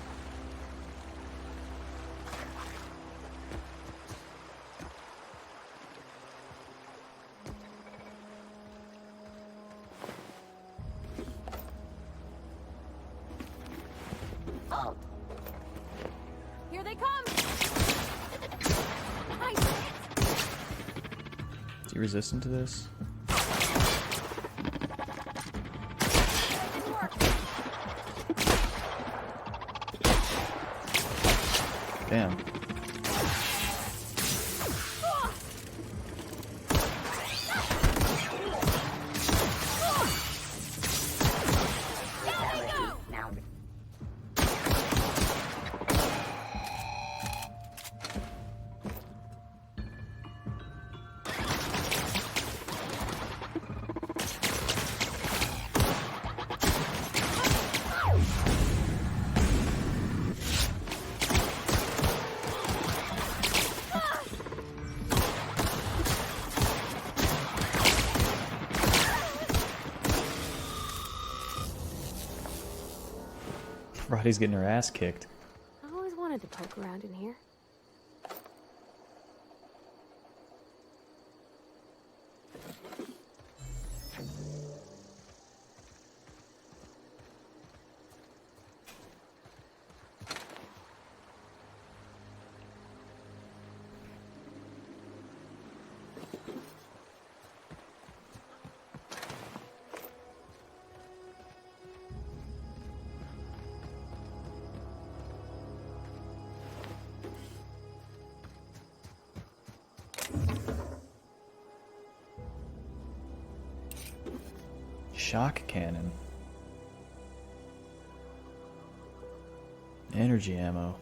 he resistant to this? Damn. Roddy's getting her ass kicked. I always wanted to poke around in here. Shock cannon. Energy ammo.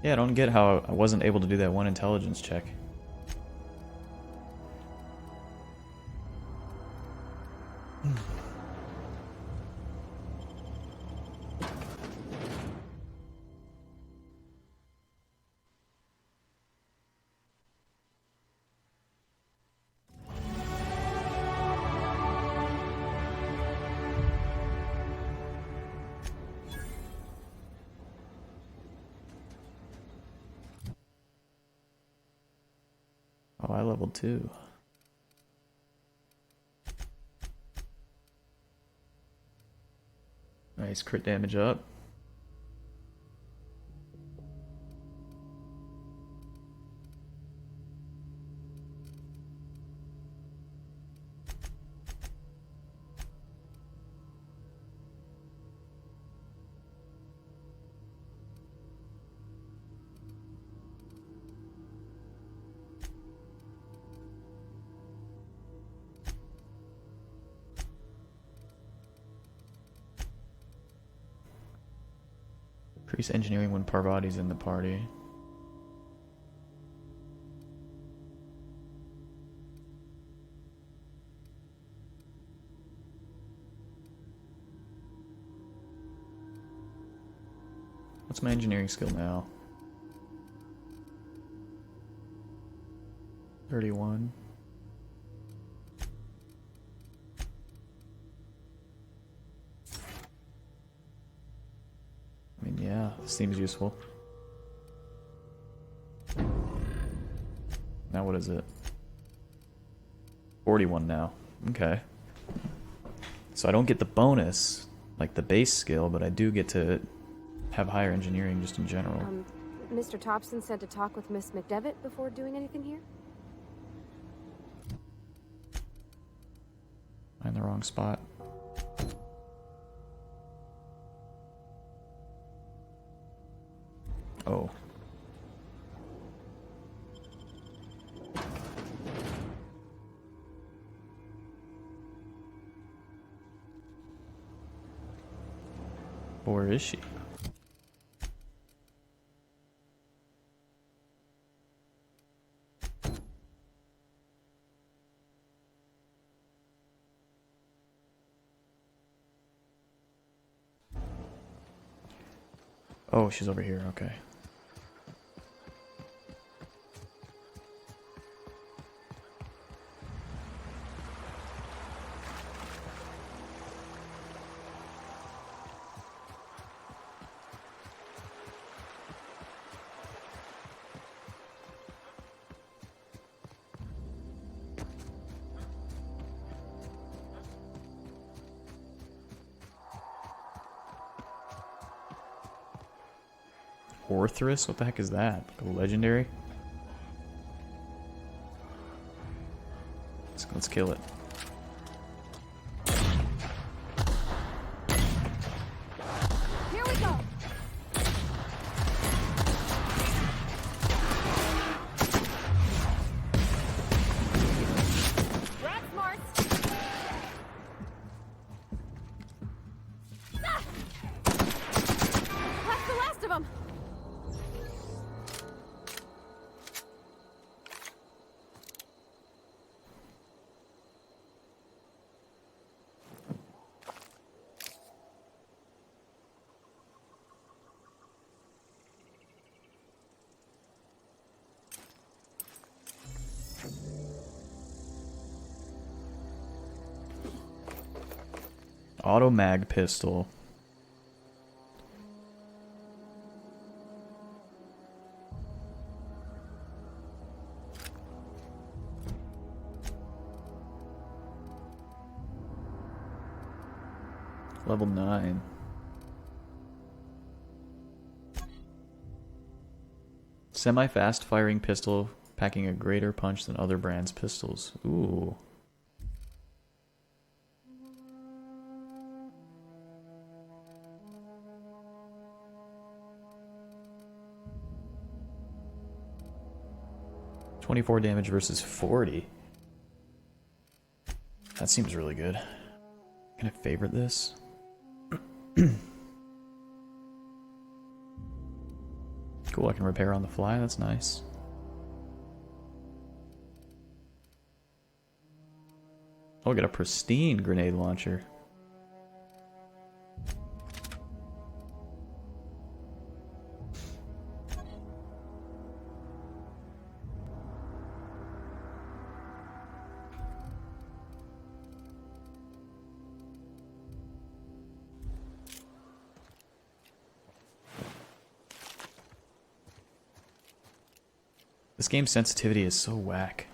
Yeah, I don't get how I wasn't able to do that one intelligence check. Oh, I leveled 2. Nice, crit damage up. Increase engineering when Parvati's in the party. What's my engineering skill now? 31. I mean, yeah, seems useful. Now what is it? 41 now. Okay. So I don't get the bonus, like the base skill, but I do get to have higher engineering just in general. Mr. Thompson said to talk with Miss McDevitt before doing anything here? I'm in the wrong spot. Oh. Where is she? Oh, she's over here, okay. Orthrus? What the heck is that? Like a legendary? Let's kill it. Here we go. Rat smarts. Ah! That's the last of them. Auto mag pistol. Level 9. Semi-fast firing pistol, packing a greater punch than other brands' pistols. Ooh. .24 damage versus 40. That seems really good. Can I favorite this? Cool, I can repair on the fly, that's nice. Oh, I got a pristine grenade launcher. This game's sensitivity is so whack.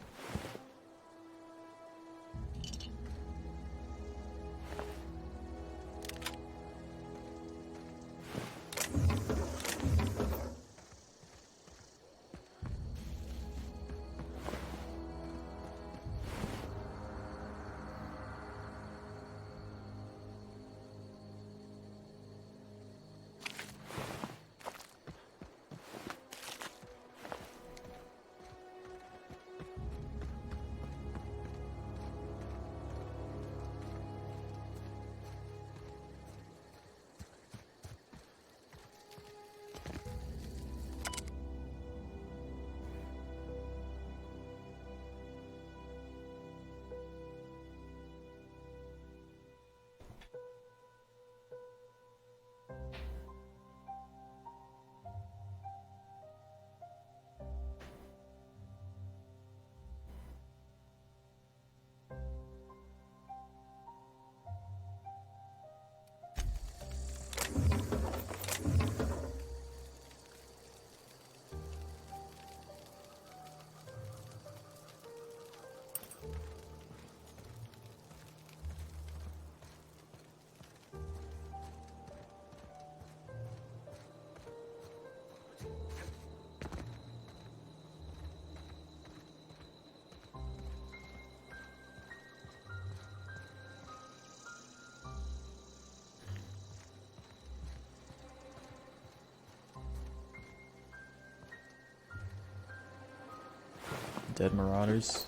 Dead Marauders.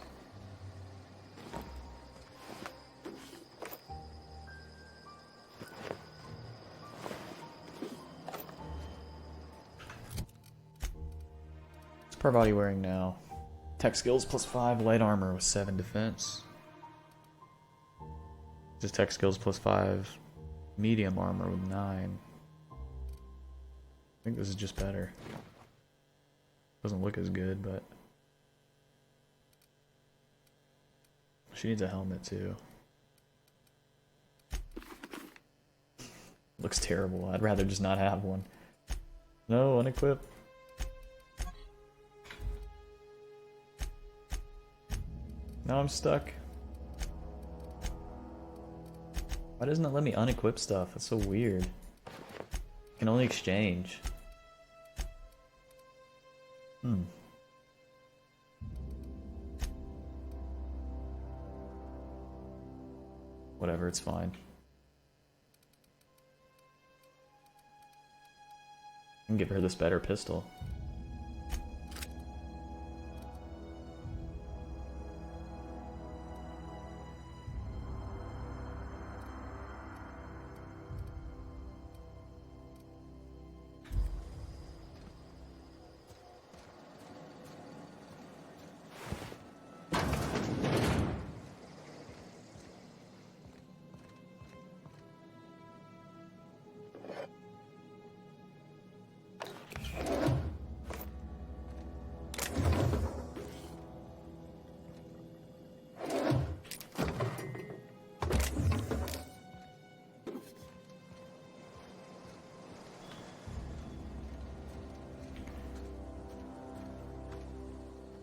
What's Parvati wearing now? Tech skills +5, light armor with 7 defense. Just tech skills +5, medium armor with 9. I think this is just better. Doesn't look as good, but she needs a helmet too. Looks terrible. I'd rather just not have one. No, unequip. Now I'm stuck. Why doesn't it let me unequip stuff? That's so weird. I can only exchange. Whatever, it's fine. I can give her this better pistol.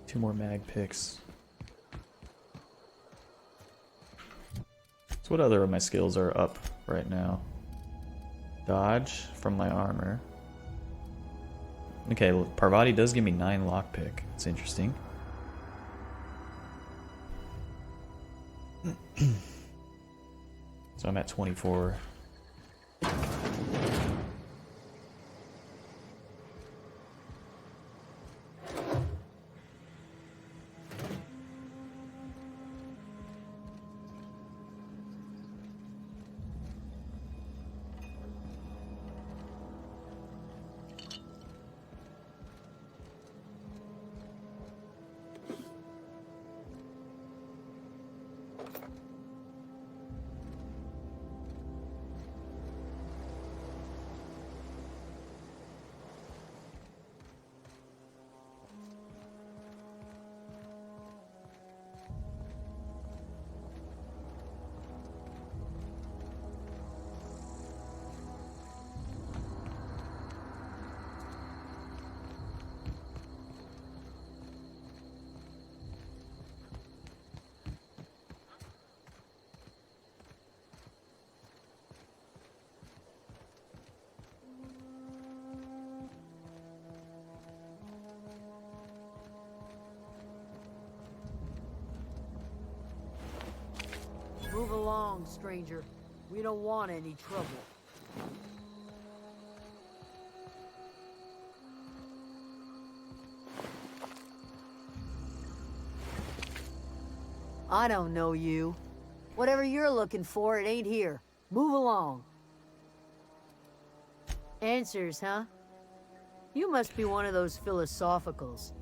Two more mag picks. So what other of my skills are up right now? Dodge from my armor. Okay, well, Parvati does give me 9 lockpick. It's interesting. So I'm at 24. Move along, stranger. We don't want any trouble. I don't know you. Whatever you're looking for, it ain't here. Move along. Answers, huh? You must be one of those philosophicals.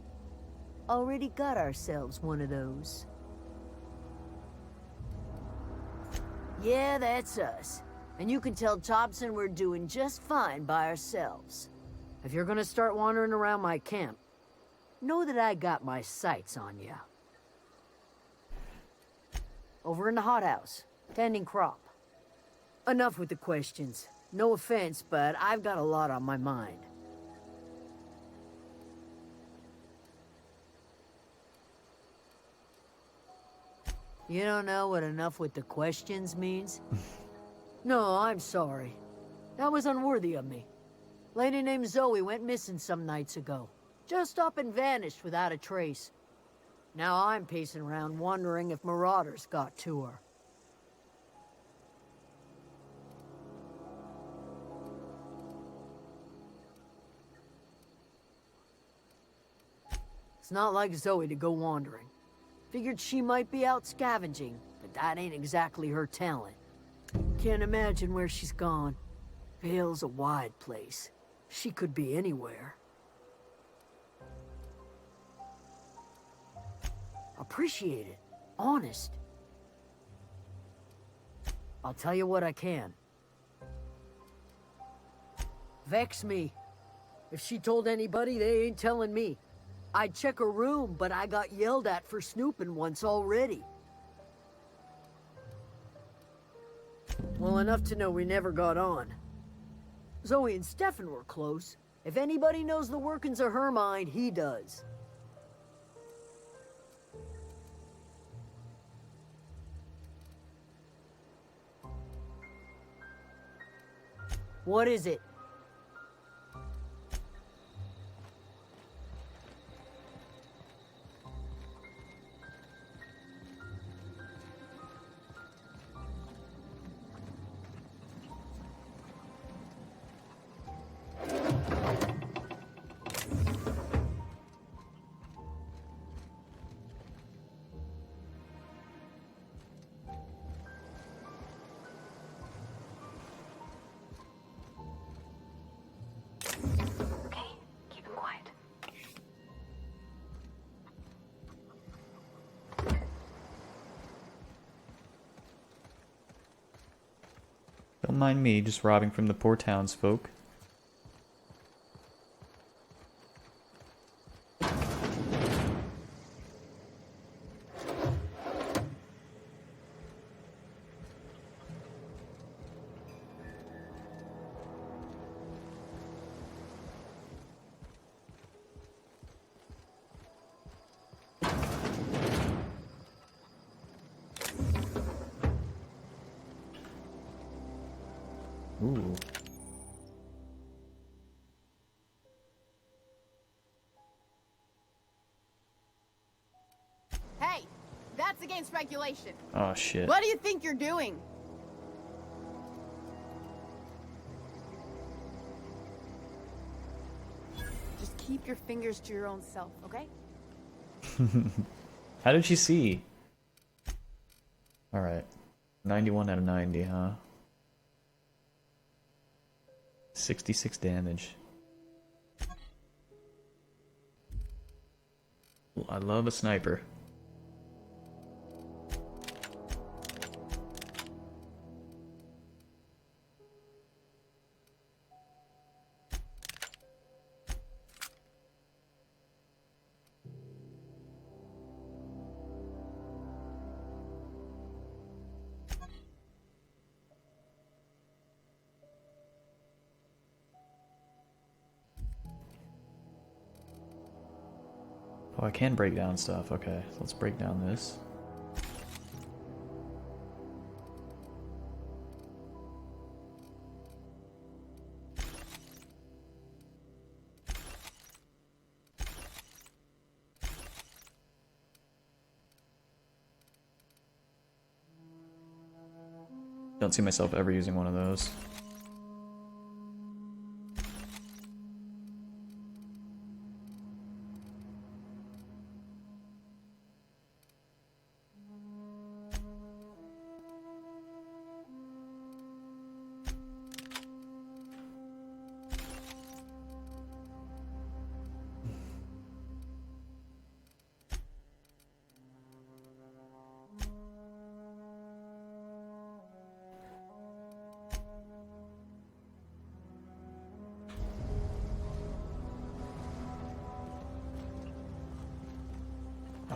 Already got ourselves one of those. Yeah, that's us. And you can tell Thompson we're doing just fine by ourselves. If you're gonna start wandering around my camp, know that I got my sights on you. Over in the hothouse, tending crop. Enough with the questions. No offense, but I've got a lot on my mind. You don't know what enough with the questions means? No, I'm sorry. That was unworthy of me. Lady named Zoe went missing some nights ago. Just up and vanished without a trace. Now I'm pacing around wondering if marauders got to her. It's not like Zoe to go wandering. Figured she might be out scavenging, but that ain't exactly her talent. Can't imagine where she's gone. Vale's a wide place. She could be anywhere. Appreciate it. Honest. I'll tell you what I can. Vex me. If she told anybody, they ain't telling me. I'd check her room, but I got yelled at for snooping once already. Well, enough to know we never got on. Zoe and Stefan were close. If anybody knows the workings of her mind, he does. What is it? Don't mind me just robbing from the poor townsfolk. Ooh. Hey, that's against regulation. Oh shit. What do you think you're doing? Just keep your fingers to your own self, okay? How did she see? Alright. 91 out of 90, huh? 66 damage. Ooh, I love a sniper. Oh, I can break down stuff. Okay, so let's break down this. Don't see myself ever using one of those.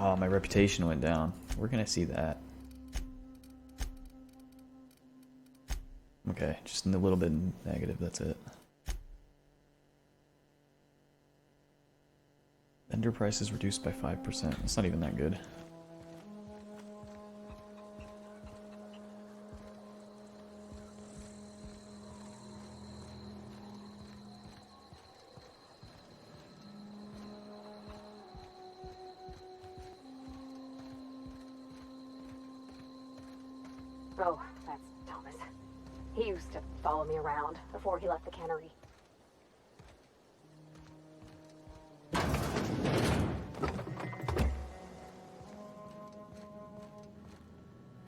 Oh, my reputation went down. Where can I see that? Okay, just a little bit negative, that's it. Vendor price is reduced by 5%. It's not even that good. Oh, that's Thomas. He used to follow me around before he left the cannery.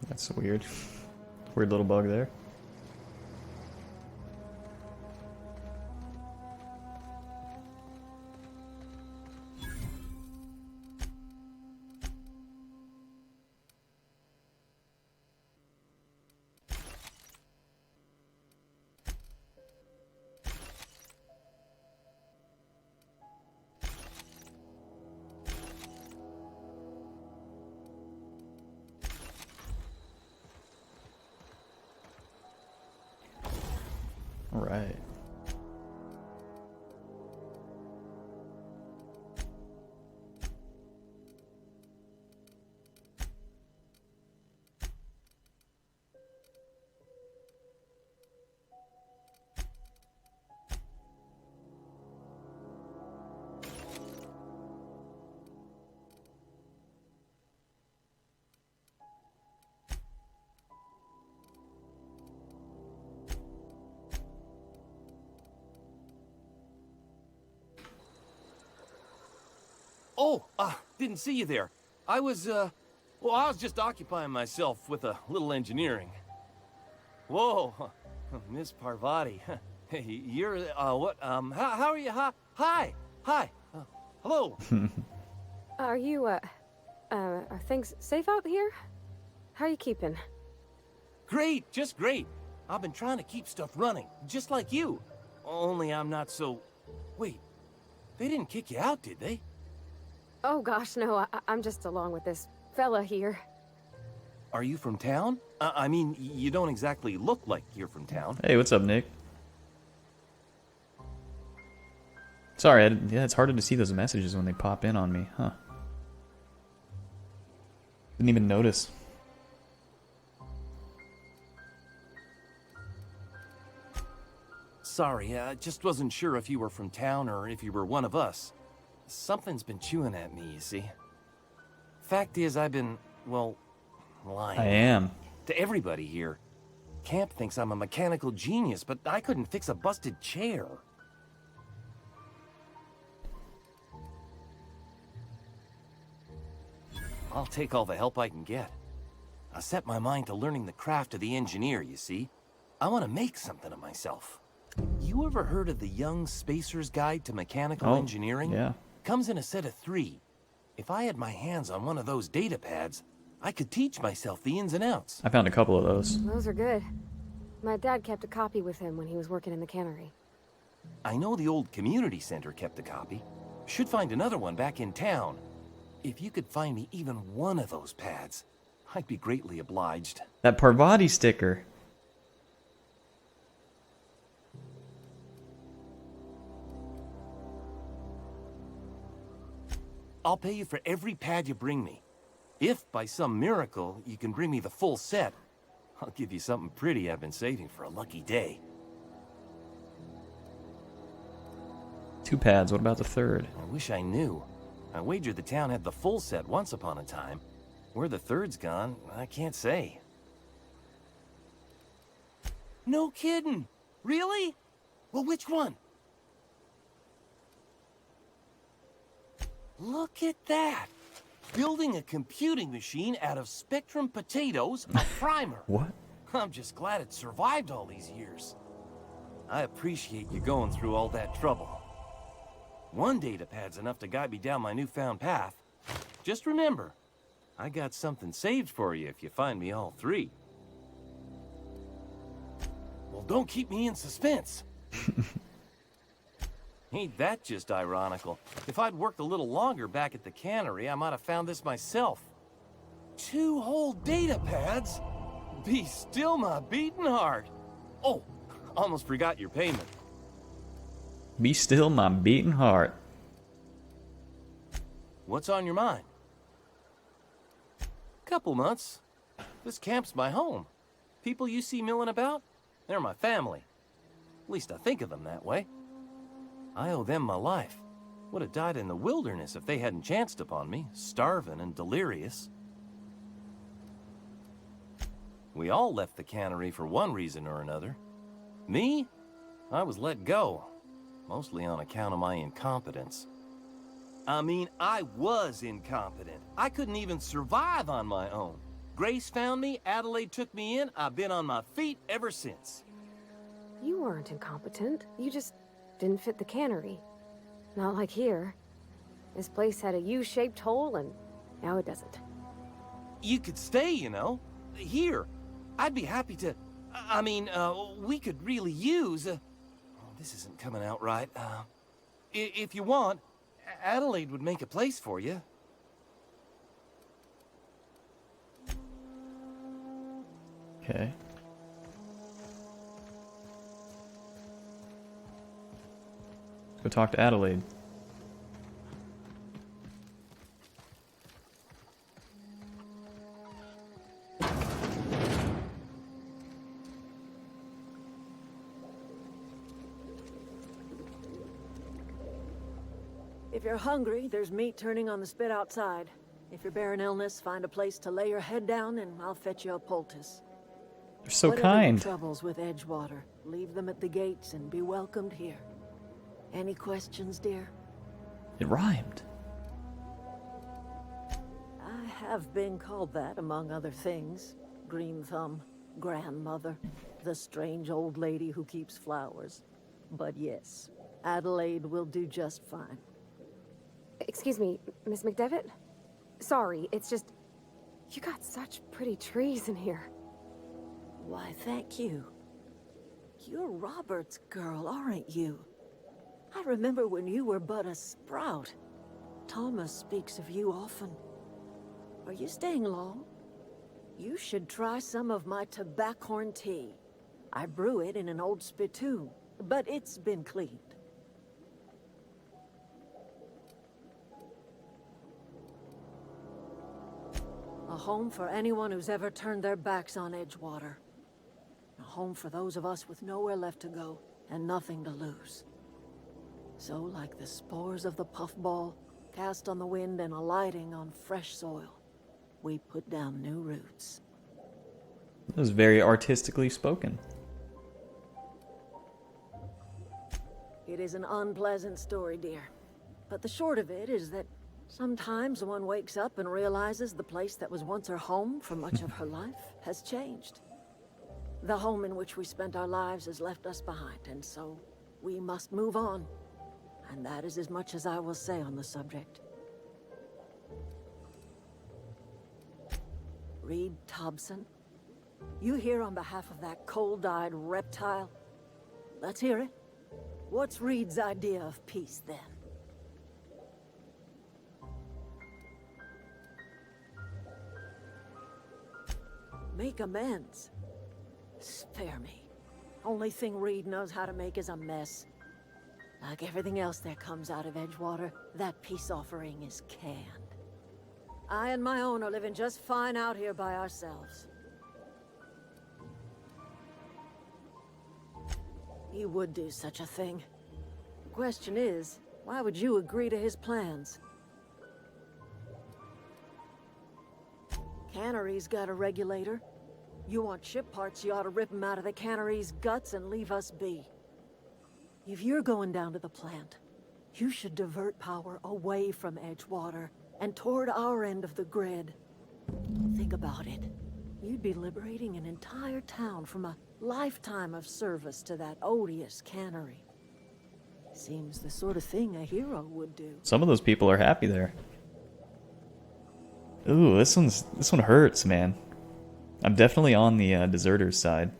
That's weird. Weird little bug there. All right. Oh, didn't see you there. I was just occupying myself with a little engineering. Whoa, Miss Parvati. Hey, you're, what, how are you? Hi. Hello. Are you, are things safe out here? How are you keeping? Great, just great. I've been trying to keep stuff running, just like you. Only I'm not so... Wait, they didn't kick you out, did they? Oh gosh, no, I'm just along with this fella here. Are you from town? I mean, you don't exactly look like you're from town. Hey, what's up, Nick? Sorry, yeah, it's harder to see those messages when they pop in on me, huh? Didn't even notice. Sorry, I just wasn't sure if you were from town or if you were one of us. Something's been chewing at me, you see. Fact is, I've been, well, lying. I am. To everybody here. Camp thinks I'm a mechanical genius, but I couldn't fix a busted chair. I'll take all the help I can get. I set my mind to learning the craft of the engineer, you see. I want to make something of myself. You ever heard of the Young Spacer's Guide to Mechanical Engineering? Yeah. Comes in a set of 3. If I had my hands on one of those data pads, I could teach myself the ins and outs. I found a couple of those. Those are good. My dad kept a copy with him when he was working in the cannery. I know the old community center kept a copy. Should find another one back in town. If you could find me even one of those pads, I'd be greatly obliged. That Parvati sticker. I'll pay you for every pad you bring me. If, by some miracle, you can bring me the full set, I'll give you something pretty I've been saving for a lucky day. 2 pads, what about the third? I wish I knew. I wagered the town had the full set once upon a time. Where the third's gone, I can't say. No kidding! Really? Well, which one? Look at that! Building a computing machine out of Spectrum potatoes, a primer. What? I'm just glad it survived all these years. I appreciate you going through all that trouble. One datapad's enough to guide me down my newfound path. Just remember, I got something saved for you if you find me all 3. Well, don't keep me in suspense. Ain't that just ironical? If I'd worked a little longer back at the cannery, I might have found this myself. 2 whole datapads? Be still my beating heart. Oh, almost forgot your payment. Be still my beating heart. What's on your mind? Couple months. This camp's my home. People you see milling about, they're my family. At least I think of them that way. I owe them my life. Would have died in the wilderness if they hadn't chanced upon me, starving and delirious. We all left the cannery for one reason or another. Me? I was let go. Mostly on account of my incompetence. I mean, I was incompetent. I couldn't even survive on my own. Grace found me, Adelaide took me in, I've been on my feet ever since. You weren't incompetent. You just didn't fit the cannery. Not like here. This place had a U-shaped hole, and now it doesn't. You could stay, you know. Here. I'd be happy to... I mean, we could really use... this isn't coming out right. If you want, Adelaide would make a place for you. Okay. Let's go talk to Adelaide. If you're hungry, there's meat turning on the spit outside. If you're bearing illness, find a place to lay your head down and I'll fetch you a poultice. They're so Whatever kind. your troubles with Edgewater, leave them at the gates and be welcomed here. Any questions, dear? It rhymed. I have been called that, among other things. Green Thumb, grandmother, the strange old lady who keeps flowers. But yes, Adelaide will do just fine. Excuse me, Miss McDevitt? Sorry, it's just... You got such pretty trees in here. Why, thank you. You're Robert's girl, aren't you? I remember when you were but a sprout. Thomas speaks of you often. Are you staying long? You should try some of my tobaccorn tea. I brew it in an old spittoon, but it's been cleaned. A home for anyone who's ever turned their backs on Edgewater. A home for those of us with nowhere left to go and nothing to lose. So, like the spores of the puffball, cast on the wind and alighting on fresh soil, we put down new roots. That was very artistically spoken. It is an unpleasant story, dear. But the short of it is that sometimes one wakes up and realizes the place that was once her home for much of her life has changed. The home in which we spent our lives has left us behind, and so we must move on. And that is as much as I will say on the subject. Reed Thompson, you here on behalf of that cold-eyed reptile? Let's hear it. What's Reed's idea of peace, then? Make amends. Spare me. Only thing Reed knows how to make is a mess. Like everything else that comes out of Edgewater, that peace offering is canned. I and my own are living just fine out here by ourselves. He would do such a thing. The question is, why would you agree to his plans? Cannery's got a regulator. You want ship parts, you ought to rip him out of the cannery's guts and leave us be. If you're going down to the plant, you should divert power away from Edgewater and toward our end of the grid. Think about it. You'd be liberating an entire town from a lifetime of service to that odious cannery. Seems the sort of thing a hero would do. Some of those people are happy there. Ooh, this one hurts, man. I'm definitely on the deserters side.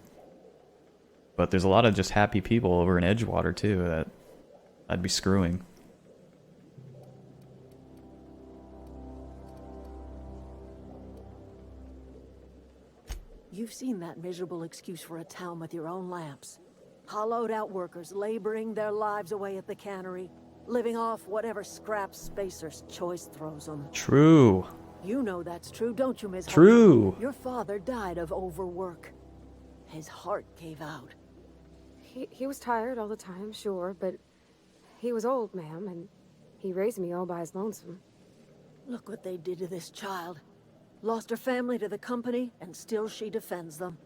But there's a lot of just happy people over in Edgewater too that I'd be screwing. You've seen that miserable excuse for a town with your own lamps. Hollowed out workers laboring their lives away at the cannery, living off whatever scrap Spacer's choice throws them. True. You know that's true, don't you, Ms. True. Hogan? Your father died of overwork. His heart gave out. He was tired all the time, sure, but he was old, ma'am, and he raised me all by his lonesome. Look what they did to this child. Lost her family to the company, and still she defends them.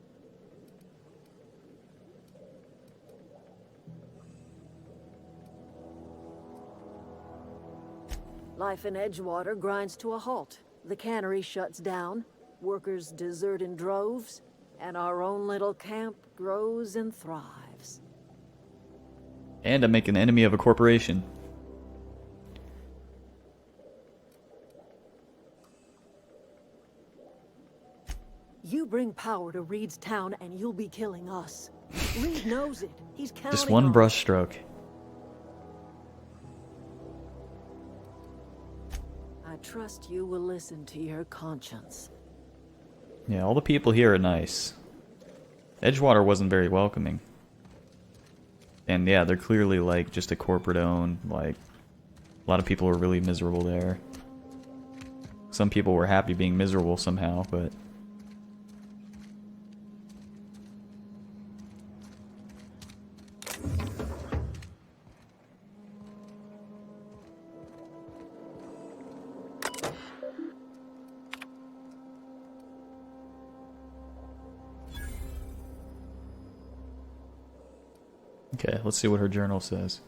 Life in Edgewater grinds to a halt. The cannery shuts down, workers desert in droves, and our own little camp grows and thrives. And I make an enemy of a corporation. You bring power to Reed's town and you'll be killing us. Reed knows it. He's counting Just one on us. brushstroke. I trust you will listen to your conscience. Yeah, all the people here are nice. Edgewater wasn't very welcoming. And yeah, they're clearly like just a corporate owned, like a lot of people were really miserable there. Some people were happy being miserable somehow, but okay, let's see what her journal says.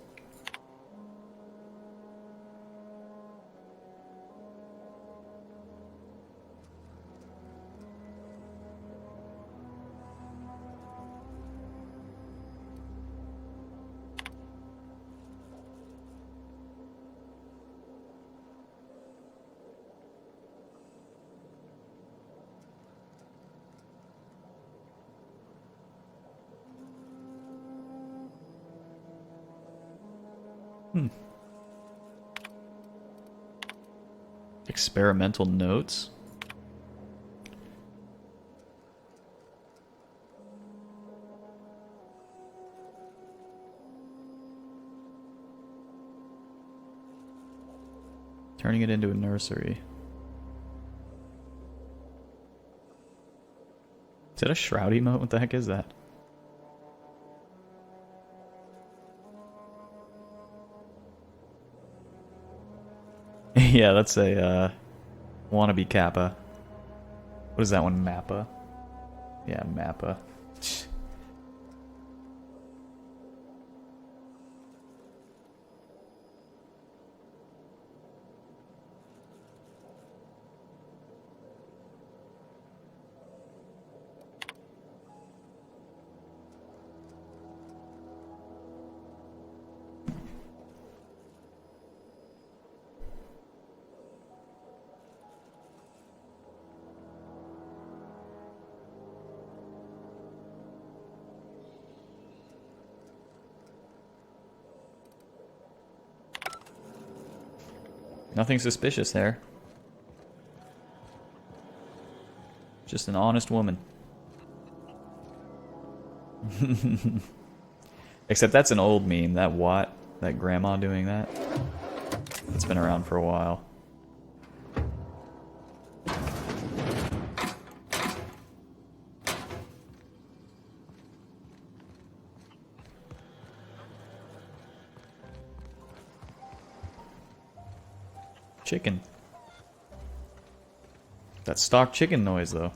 Experimental notes? Turning it into a nursery. Is that a shroud emote? What the heck is that? Yeah, that's a wannabe Kappa. What is that one? Mappa? Yeah, Mappa. Nothing suspicious there. Just an honest woman. Except that's an old meme, that what? That grandma doing that. It's been around for a while. Chicken. That stock chicken noise, though.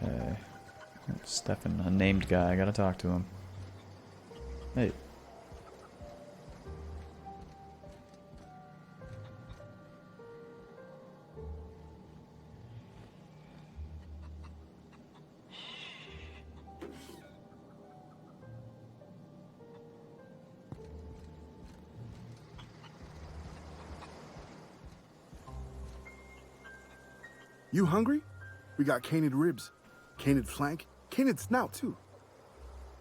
Okay. Stefan, a named guy. I gotta talk to him. Hey. You hungry? We got canid ribs, canid flank, canid snout too.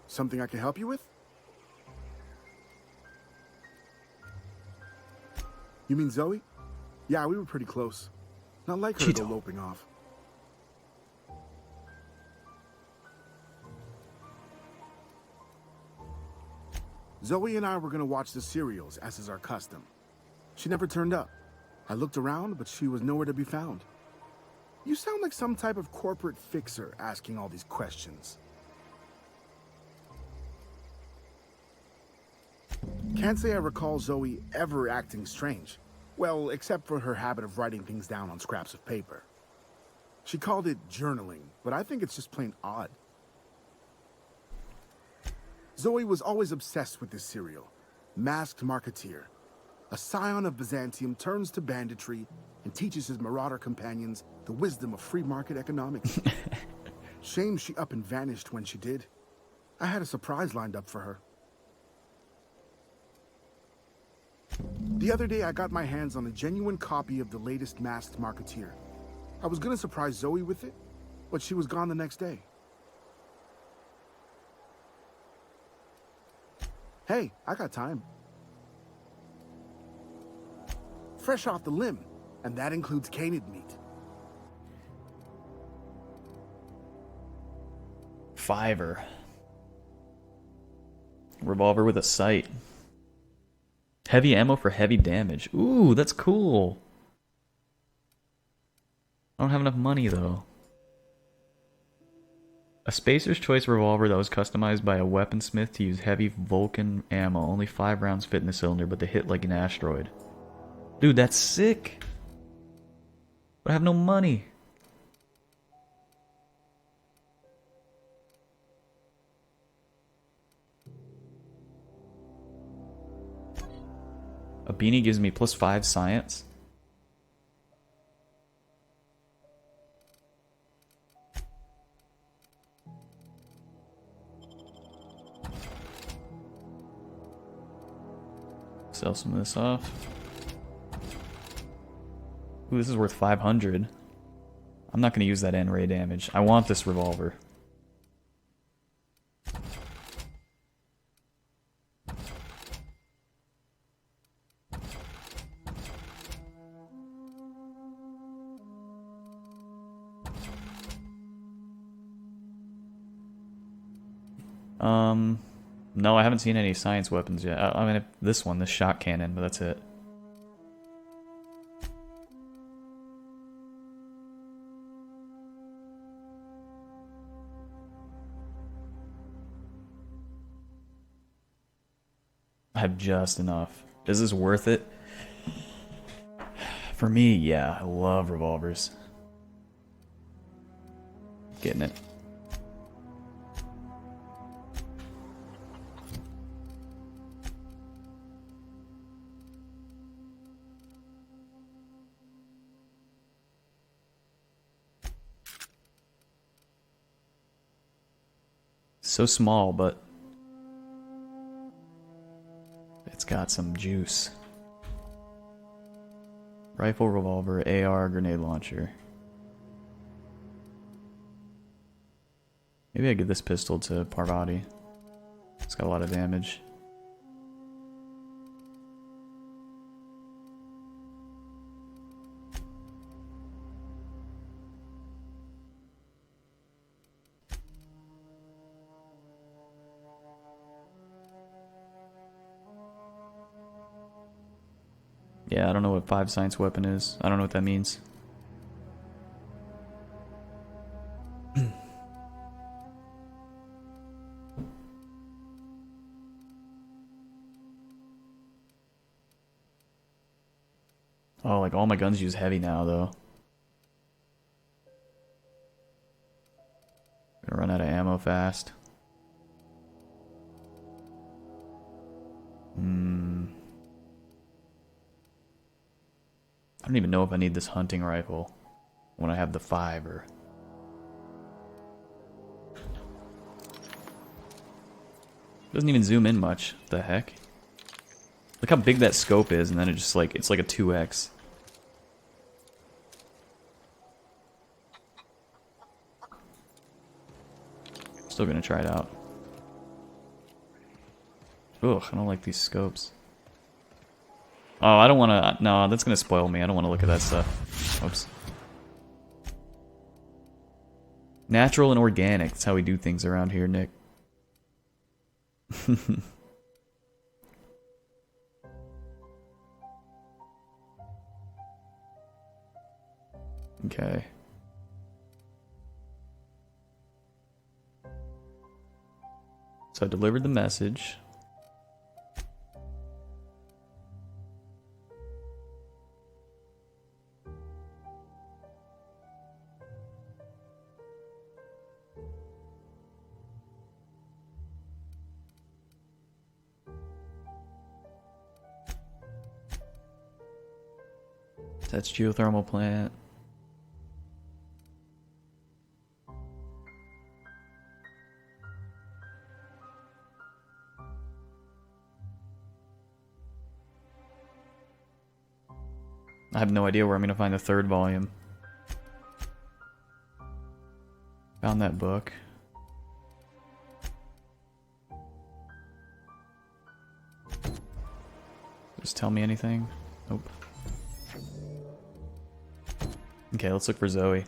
Something I can help you with? You mean Zoe? Yeah, we were pretty close. Not like her to go loping off. Zoe and I were gonna watch the serials, as is our custom. She never turned up. I looked around, but she was nowhere to be found. You sound like some type of corporate fixer asking all these questions. Can't say I recall Zoe ever acting strange. Well, except for her habit of writing things down on scraps of paper. She called it journaling, but I think it's just plain odd. Zoe was always obsessed with this serial, Masked Marketeer. A scion of Byzantium turns to banditry and teaches his marauder companions the wisdom of free market economics. Shame she up and vanished when she did. I had a surprise lined up for her. The other day I got my hands on a genuine copy of the latest Masked Marketeer. I was gonna surprise Zoe with it, but she was gone the next day. Hey, I got time. Fresh off the limb, and that includes canid meat. Fiverr. Revolver with a sight. Heavy ammo for heavy damage. Ooh, that's cool. I don't have enough money, though. A Spacer's Choice revolver that was customized by a weaponsmith to use heavy Vulcan ammo. Only 5 rounds fit in the cylinder, but they hit like an asteroid. Dude, that's sick. But I have no money. A beanie gives me +5 science. Sell some of this off. Ooh, this is worth 500. I'm not going to use that N-ray damage. I want this revolver. No, I haven't seen any science weapons yet. I mean, this one, this shot cannon, but that's it. I have just enough. Is this worth it? For me, yeah. I love revolvers. Getting it. So small, but it's got some juice. Rifle, revolver, AR, grenade launcher. Maybe I give this pistol to Parvati. It's got a lot of damage. Yeah, I don't know what 5 science weapon is. I don't know what that means. Oh, like all my guns use heavy now, though. Gonna run out of ammo fast. I don't even know if I need this hunting rifle when I have the 5 or... Doesn't even zoom in much. What the heck? Look how big that scope is, and then it just like, it's like a 2x. Still gonna try it out. Ugh, I don't like these scopes. Oh, I don't wanna... No, that's gonna spoil me. I don't wanna look at that stuff. Oops. Natural and organic. That's how we do things around here, Nick. Okay. So I delivered the message. That's geothermal plant. I have no idea where I'm going to find the 3rd volume. Found that book. Just tell me anything? Nope. Okay, let's look for Zoe.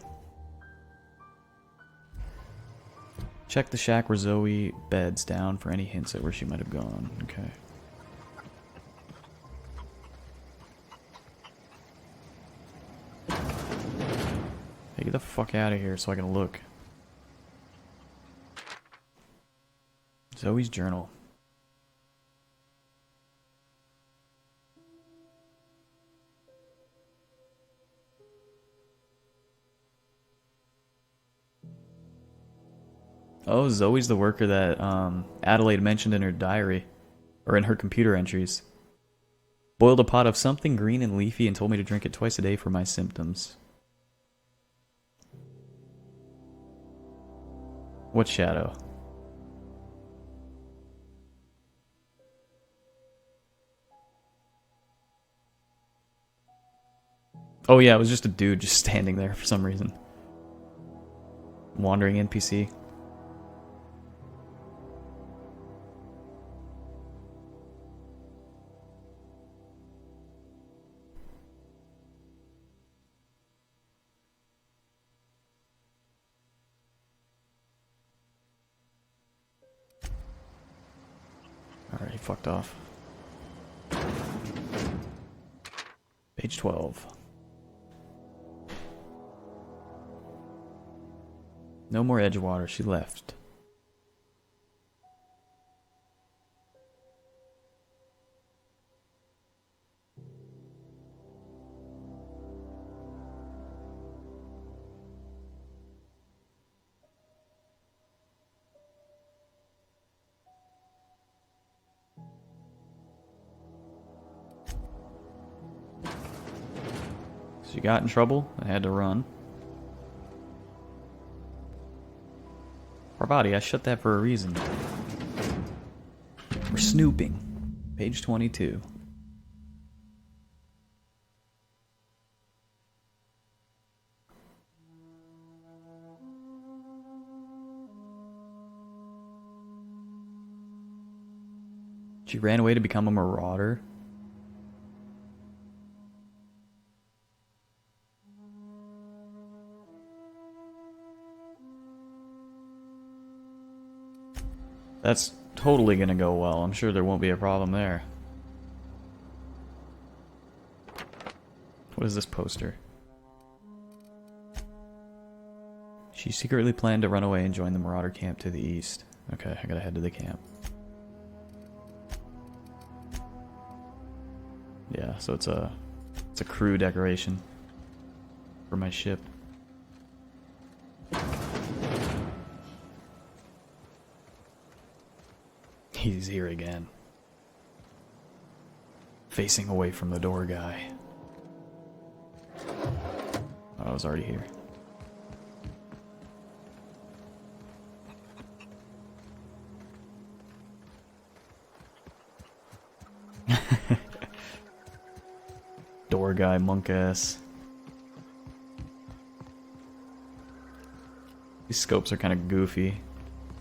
Check the shack where Zoe beds down for any hints at where she might have gone. Okay. Hey, get the fuck out of here so I can look. Zoe's journal. Oh, Zoe's the worker that Adelaide mentioned in her diary, or in her computer entries. Boiled a pot of something green and leafy and told me to drink it twice a day for my symptoms. What shadow? Oh yeah, it was just a dude just standing there for some reason. Wandering NPC. Alright, he fucked off. Page 12. No more Edgewater, she left. She got in trouble and had to run. Parvati, I shut that for a reason. We're snooping. Page 22. She ran away to become a marauder. That's totally gonna go well. I'm sure there won't be a problem there. What is this poster? She secretly planned to run away and join the Marauder camp to the east. Okay, I gotta head to the camp. Yeah, so it's a crew decoration for my ship. He's here again. Facing away from the door guy. Oh, I was already here. Door guy, monk ass. These scopes are kind of goofy.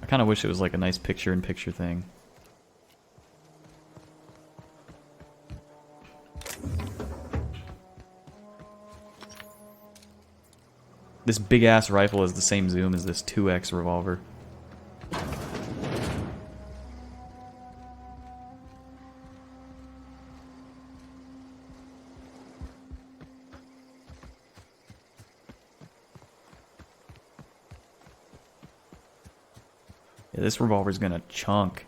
I kind of wish it was like a nice picture-in-picture thing. This big-ass rifle has the same zoom as this 2X revolver. Yeah, this revolver's gonna chunk.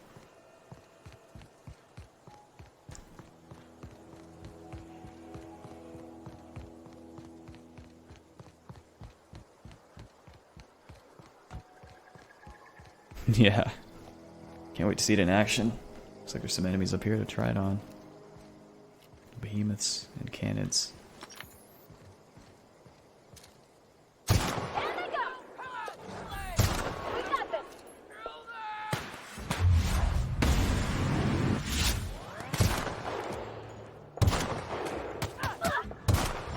Yeah. Can't wait to see it in action. Looks like there's some enemies up here to try it on. Behemoths and cannons.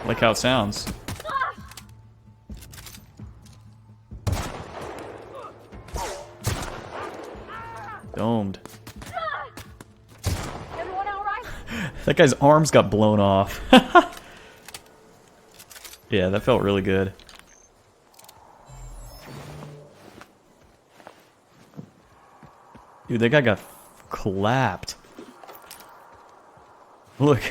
I like how it sounds. Domed. Everyone all right? That guy's arms got blown off. Yeah, that felt really good. Dude, that guy got clapped. Look.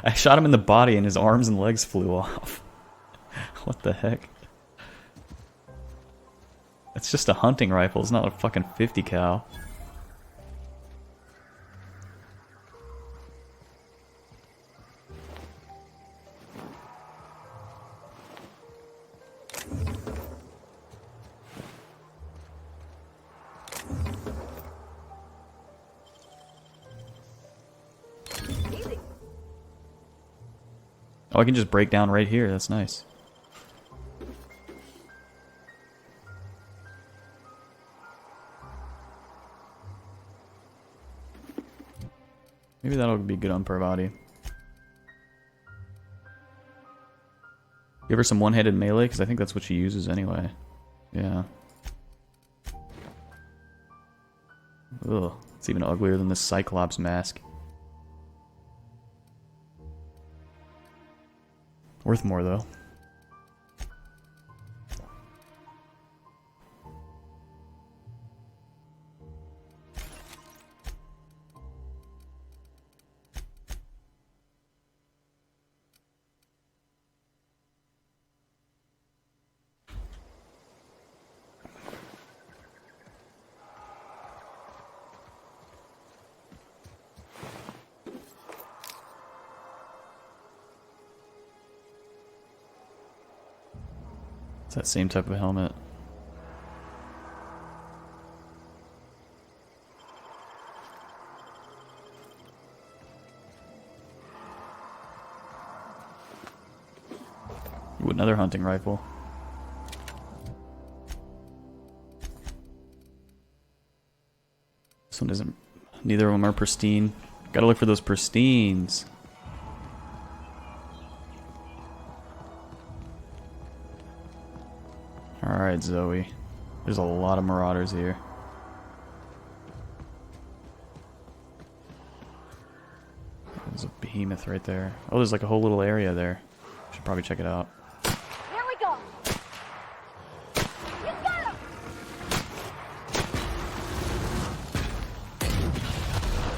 I shot him in the body and his arms and legs flew off. What the heck? It's just a hunting rifle, it's not a fucking 50 cal. Oh, I can just break down right here, that's nice. Maybe that'll be good on per body. Give her some one-handed melee, because I think that's what she uses anyway. Yeah. Ugh, it's even uglier than this Cyclops mask. Worth more, though. It's that same type of helmet. Ooh, another hunting rifle. This one isn't. Neither of them are pristine. Gotta look for those pristines. Alright, Zoe. There's a lot of marauders here. There's a behemoth right there. Oh, there's like a whole little area there. Should probably check it out. Here we go. You got him.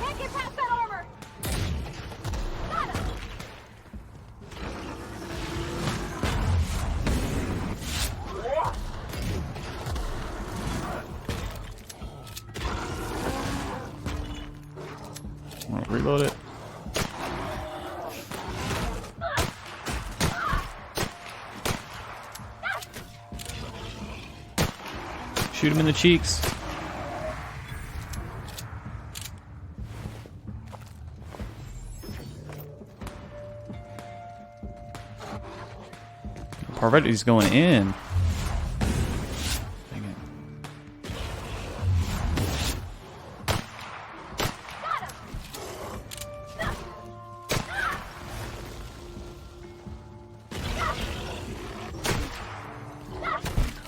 Can't get past that armor. Got him. reload it. Shoot him in the cheeks. Parvati's going in. Dang it.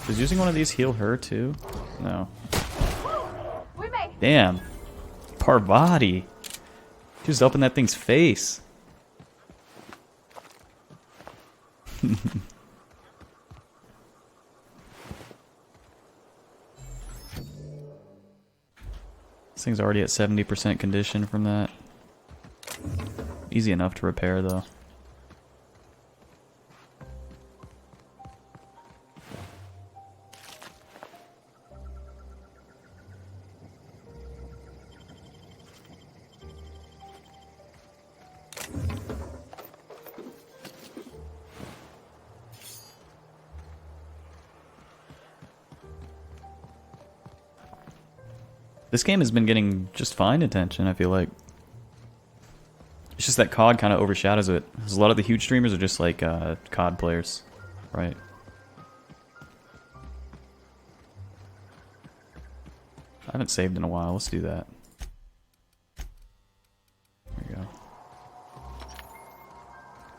Does using one of these heal her too? No. Damn. Parvati. Just up in that thing's face. This thing's already at 70% condition from that. Easy enough to repair though. This game has been getting just fine attention, I feel like. It's just that COD kind of overshadows it. Because a lot of the huge streamers are just like COD players, right? I haven't saved in a while, let's do that. There we go.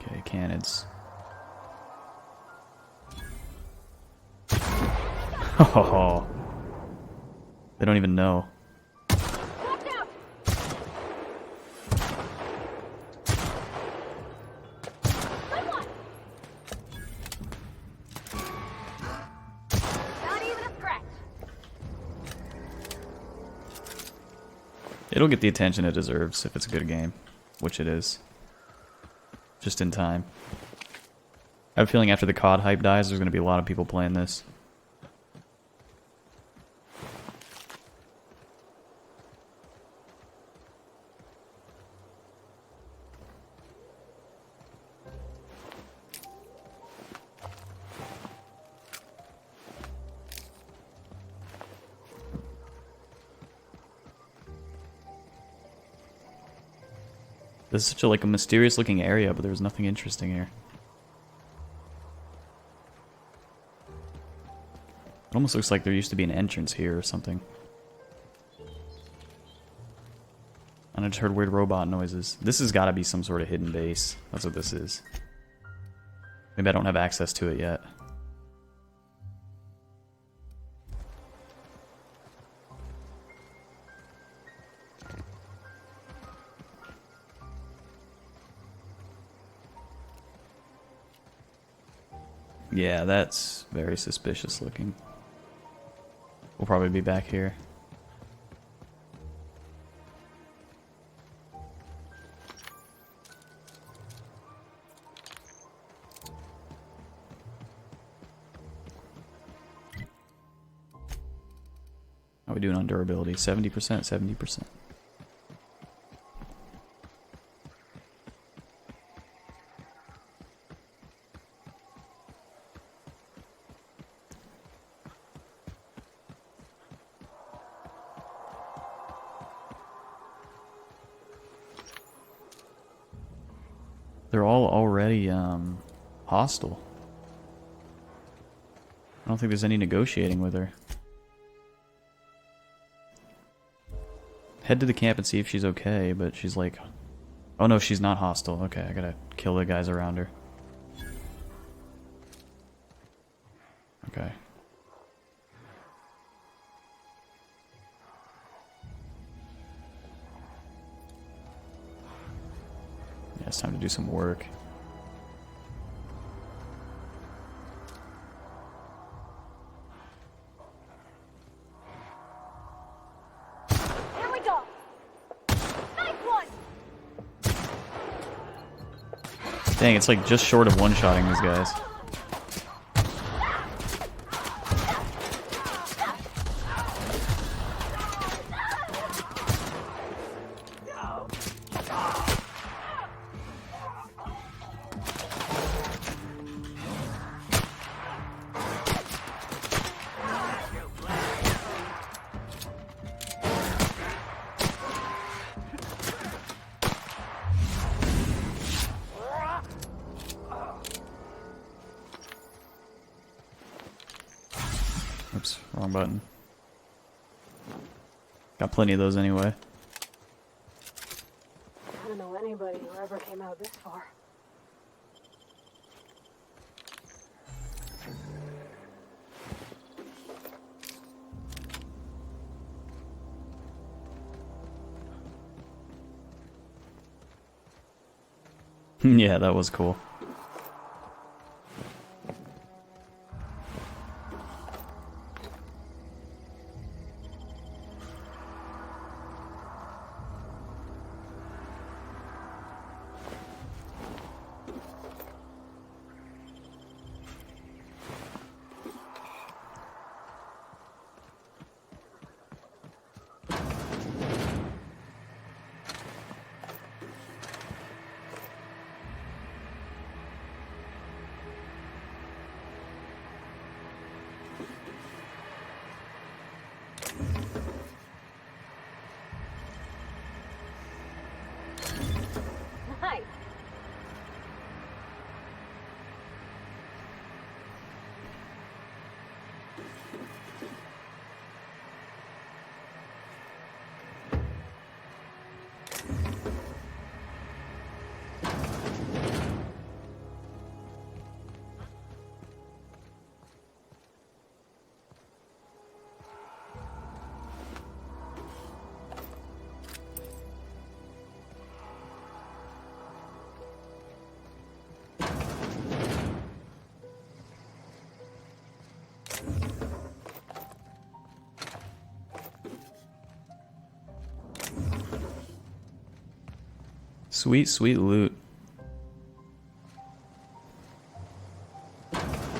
Okay, cannons. Oh, they don't even know. It'll get the attention it deserves if it's a good game, which it is. Just in time. I have a feeling after the COD hype dies, there's going to be a lot of people playing this. This is such a, like a mysterious looking area, but there's nothing interesting here. It almost looks like there used to be an entrance here or something. And I just heard weird robot noises. This has got to be some sort of hidden base. That's what this is. Maybe I don't have access to it yet. Yeah, that's very suspicious looking. We'll probably be back here. How are we doing on durability? 70%, 70%. They're all already hostile. I don't think there's any negotiating with her. Head to the camp and see if she's okay, but she's like... Oh no, she's not hostile. Okay, I gotta kill the guys around her. Okay. Yeah, it's time to do some work. Here we go. Nice one. Dang, it's like just short of one-shotting these guys. Oops, wrong button. Got plenty of those anyway. I don't know anybody who ever came out this far. Yeah, that was cool. Nice. Sweet, sweet loot.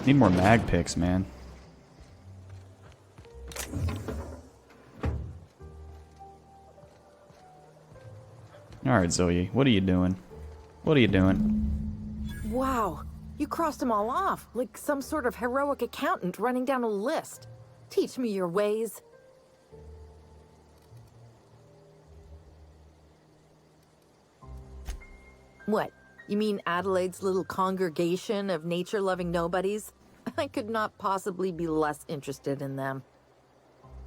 Need more mag picks, man. Alright, Zoe, what are you doing? What are you doing? Wow, you crossed them all off, like some sort of heroic accountant running down a list. Teach me your ways. What? You mean Adelaide's little congregation of nature-loving nobodies? I could not possibly be less interested in them.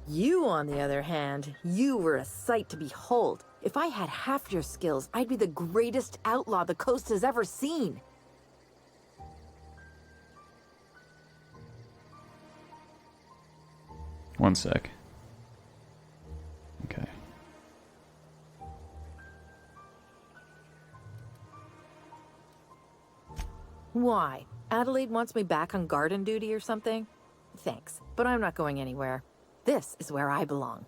You, on the other hand, you were a sight to behold. If I had half your skills, I'd be the greatest outlaw the coast has ever seen. One sec. Okay. Why? Adelaide wants me back on garden duty or something? Thanks, but I'm not going anywhere. This is where I belong.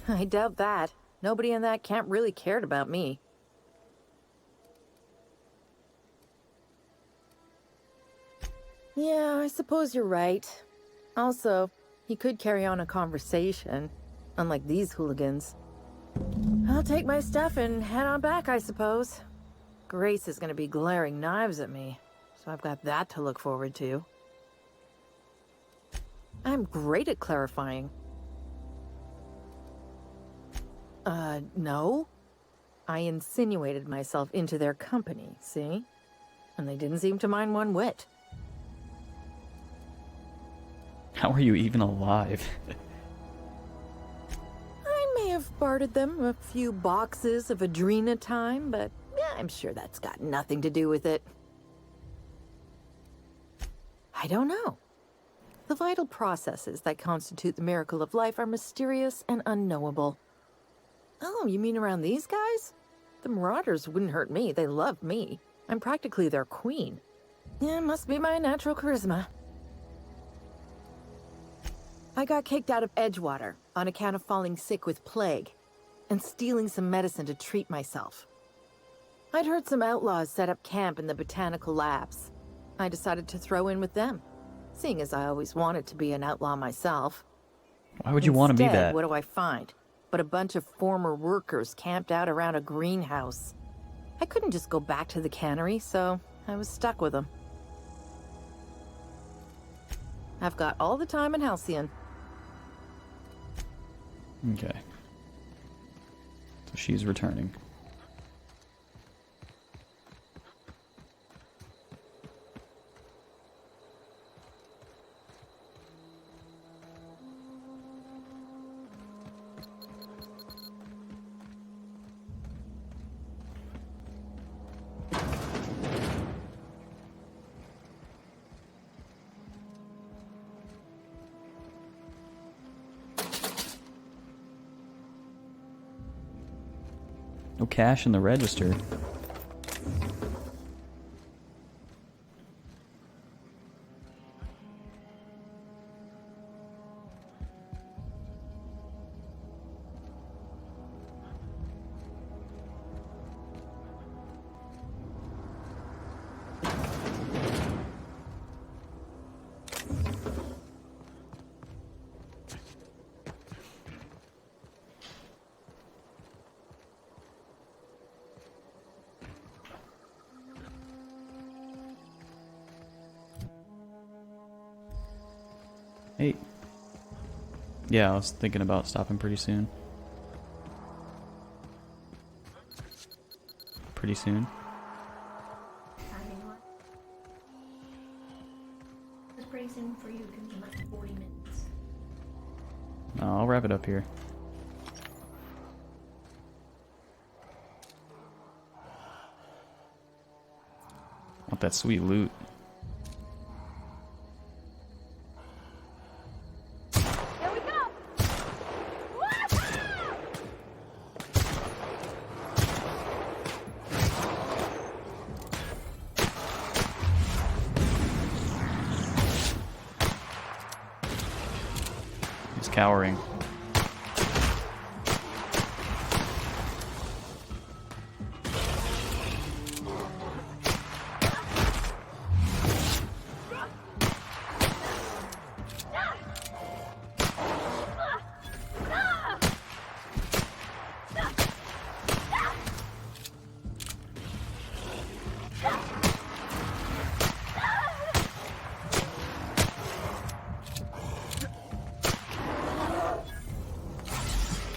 I doubt that. Nobody in that camp really cared about me. Yeah, I suppose you're right. Also, he could carry on a conversation, unlike these hooligans. I'll take my stuff and head on back, I suppose. Grace is gonna be glaring knives at me, so I've got that to look forward to. I'm great at clarifying. No. I insinuated myself into their company, see? And they didn't seem to mind one whit. How are you even alive? I may have bartered them a few boxes of Adrena time, but yeah, I'm sure that's got nothing to do with it. I don't know. The vital processes that constitute the miracle of life are mysterious and unknowable. Oh, you mean around these guys? The Marauders wouldn't hurt me. They love me. I'm practically their queen. Yeah, must be my natural charisma. I got kicked out of Edgewater on account of falling sick with plague and stealing some medicine to treat myself. I'd heard some outlaws set up camp in the botanical labs. I decided to throw in with them, seeing as I always wanted to be an outlaw myself. Why would you want to be that? What do I find? But a bunch of former workers camped out around a greenhouse. I couldn't just go back to the cannery, so I was stuck with them. I've got all the time in Halcyon. Okay. So she's returning. No cash in the register. Hey. Yeah, I was thinking about stopping pretty soon. Pretty soon. Timing what? It's pretty soon for you. It can be like 40 minutes. No, I'll wrap it up here. Want that sweet loot. Here we go! He's cowering.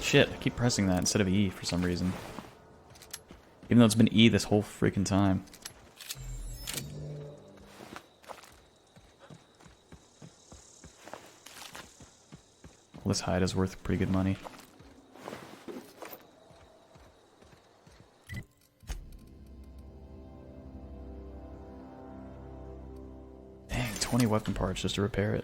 Shit, I keep pressing that instead of E for some reason. Even though it's been E this whole freaking time. Well, this hide is worth pretty good money. Dang, 20 weapon parts just to repair it.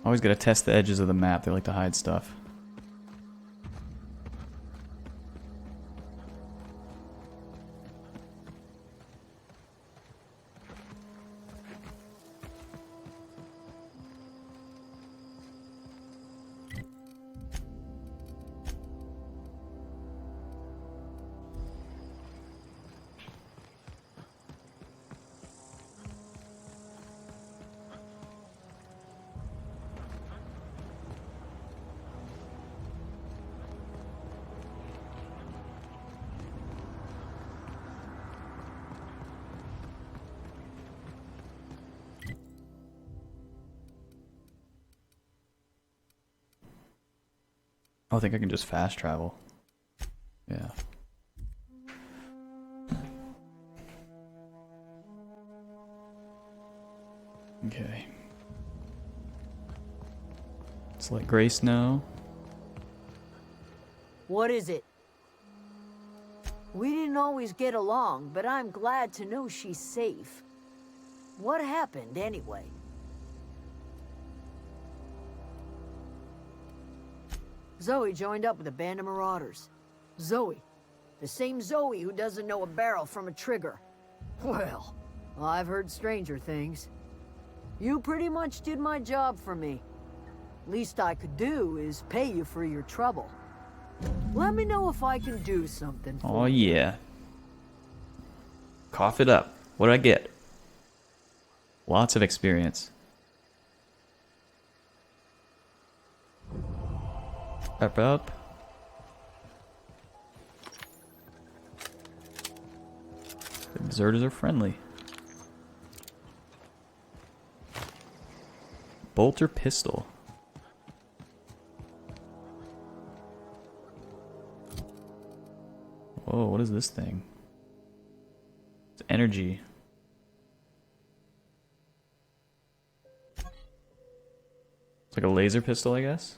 Always gotta test the edges of the map. They like to hide stuff. Oh, I think I can just fast travel. Yeah. Okay. Let's let Grace know. What is it? We didn't always get along, but I'm glad to know she's safe. What happened, anyway? Zoe joined up with a band of marauders. Zoe. The same Zoe who doesn't know a barrel from a trigger. Well, I've heard stranger things. You pretty much did my job for me. Least I could do is pay you for your trouble. Let me know if I can do something for Oh yeah. Cough it up. What did I get? Lots of experience. Pep up. The deserters are friendly. Bolter pistol. Whoa. Whoa, what is this thing? It's energy. It's like a laser pistol, I guess?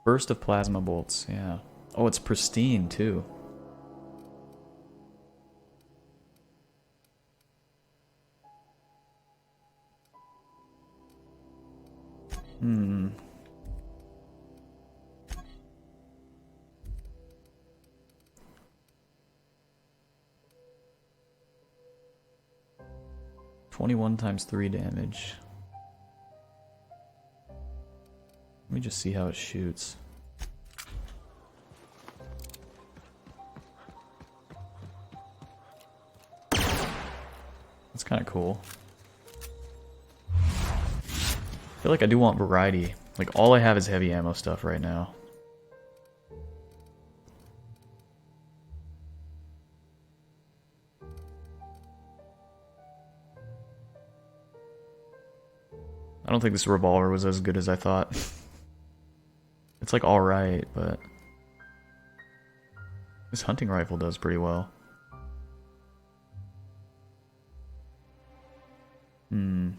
Burst of plasma bolts, yeah. Oh, it's pristine, too. Hmm. (21 times 3 damage). Let me just see how it shoots. That's kind of cool. I feel like I do want variety. Like, all I have is heavy ammo stuff right now. I don't think this revolver was as good as I thought. It's like alright, but this hunting rifle does pretty well. Hmm.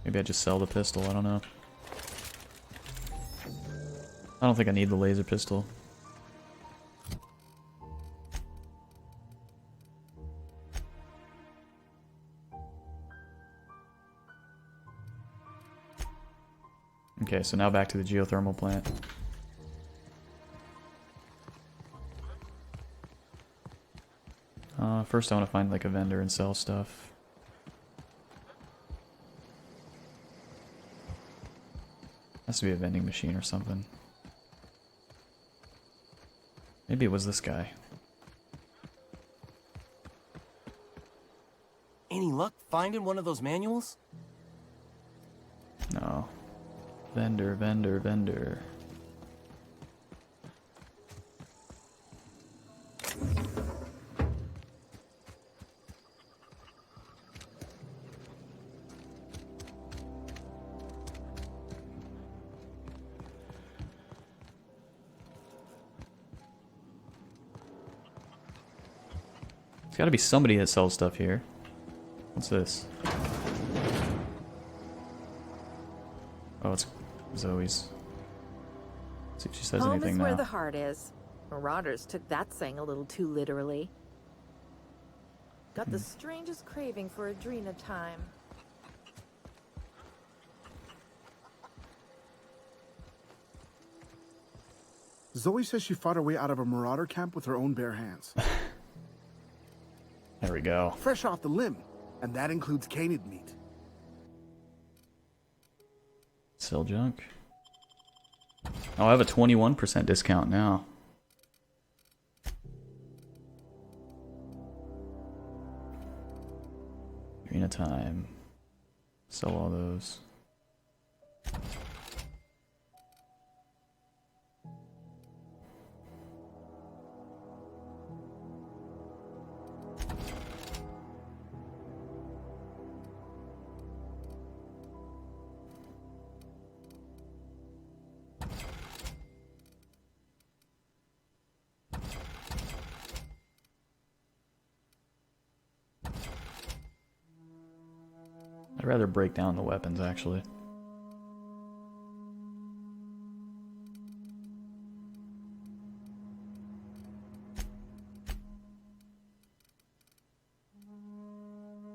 Maybe I just sell the pistol, I don't know. I don't think I need the laser pistol. Okay, so now back to the geothermal plant. First I want to find like a vendor and sell stuff. Has to be a vending machine or something. Maybe it was this guy. Any luck finding one of those manuals? No. Vendor, vendor, vendor. There's gotta be somebody that sells stuff here. What's this? Oh, it's Zoe's. Let's see if she says Home anything is now. where the heart is. Marauders took that saying a little too literally. Got the strangest craving for Adrena time. Zoe says she fought her way out of a marauder camp with her own bare hands. There we go. Fresh off the limb, and that includes canid meat. Sell junk. Oh, I have a 21% discount now. Arena time. Sell all those. I'd rather break down the weapons, actually.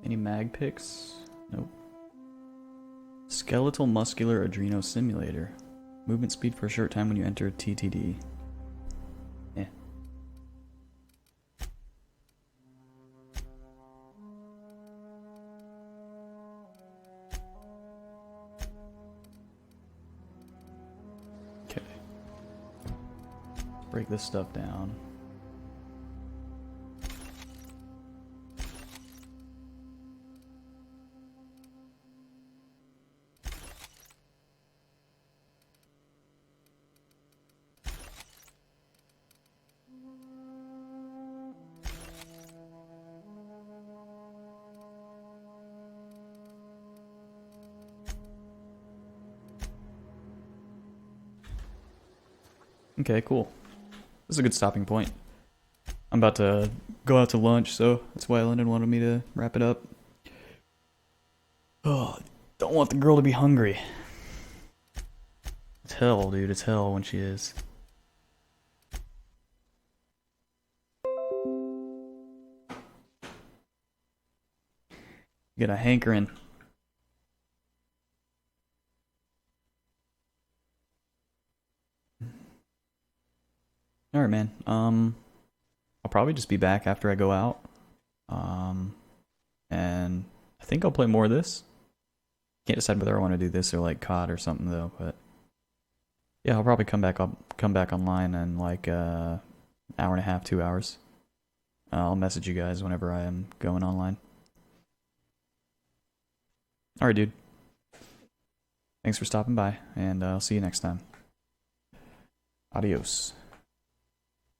Any mag picks? Nope. Skeletal Muscular Adreno Simulator. Movement speed for a short time when you enter TTD. Eh. Okay. Break this stuff down. Okay, cool. This is a good stopping point. I'm about to go out to lunch, so that's why London wanted me to wrap it up. Oh, don't want the girl to be hungry. It's hell, dude. It's hell when she is. Get a hankering. Alright, man. I'll probably just be back after I go out. And I think I'll play more of this. Can't decide whether I want to do this or like COD or something though, but yeah, I'll probably come back online in like hour and a half, 2 hours. I'll message you guys whenever I am going online. Alright, dude. Thanks for stopping by, and I'll see you next time. Adios.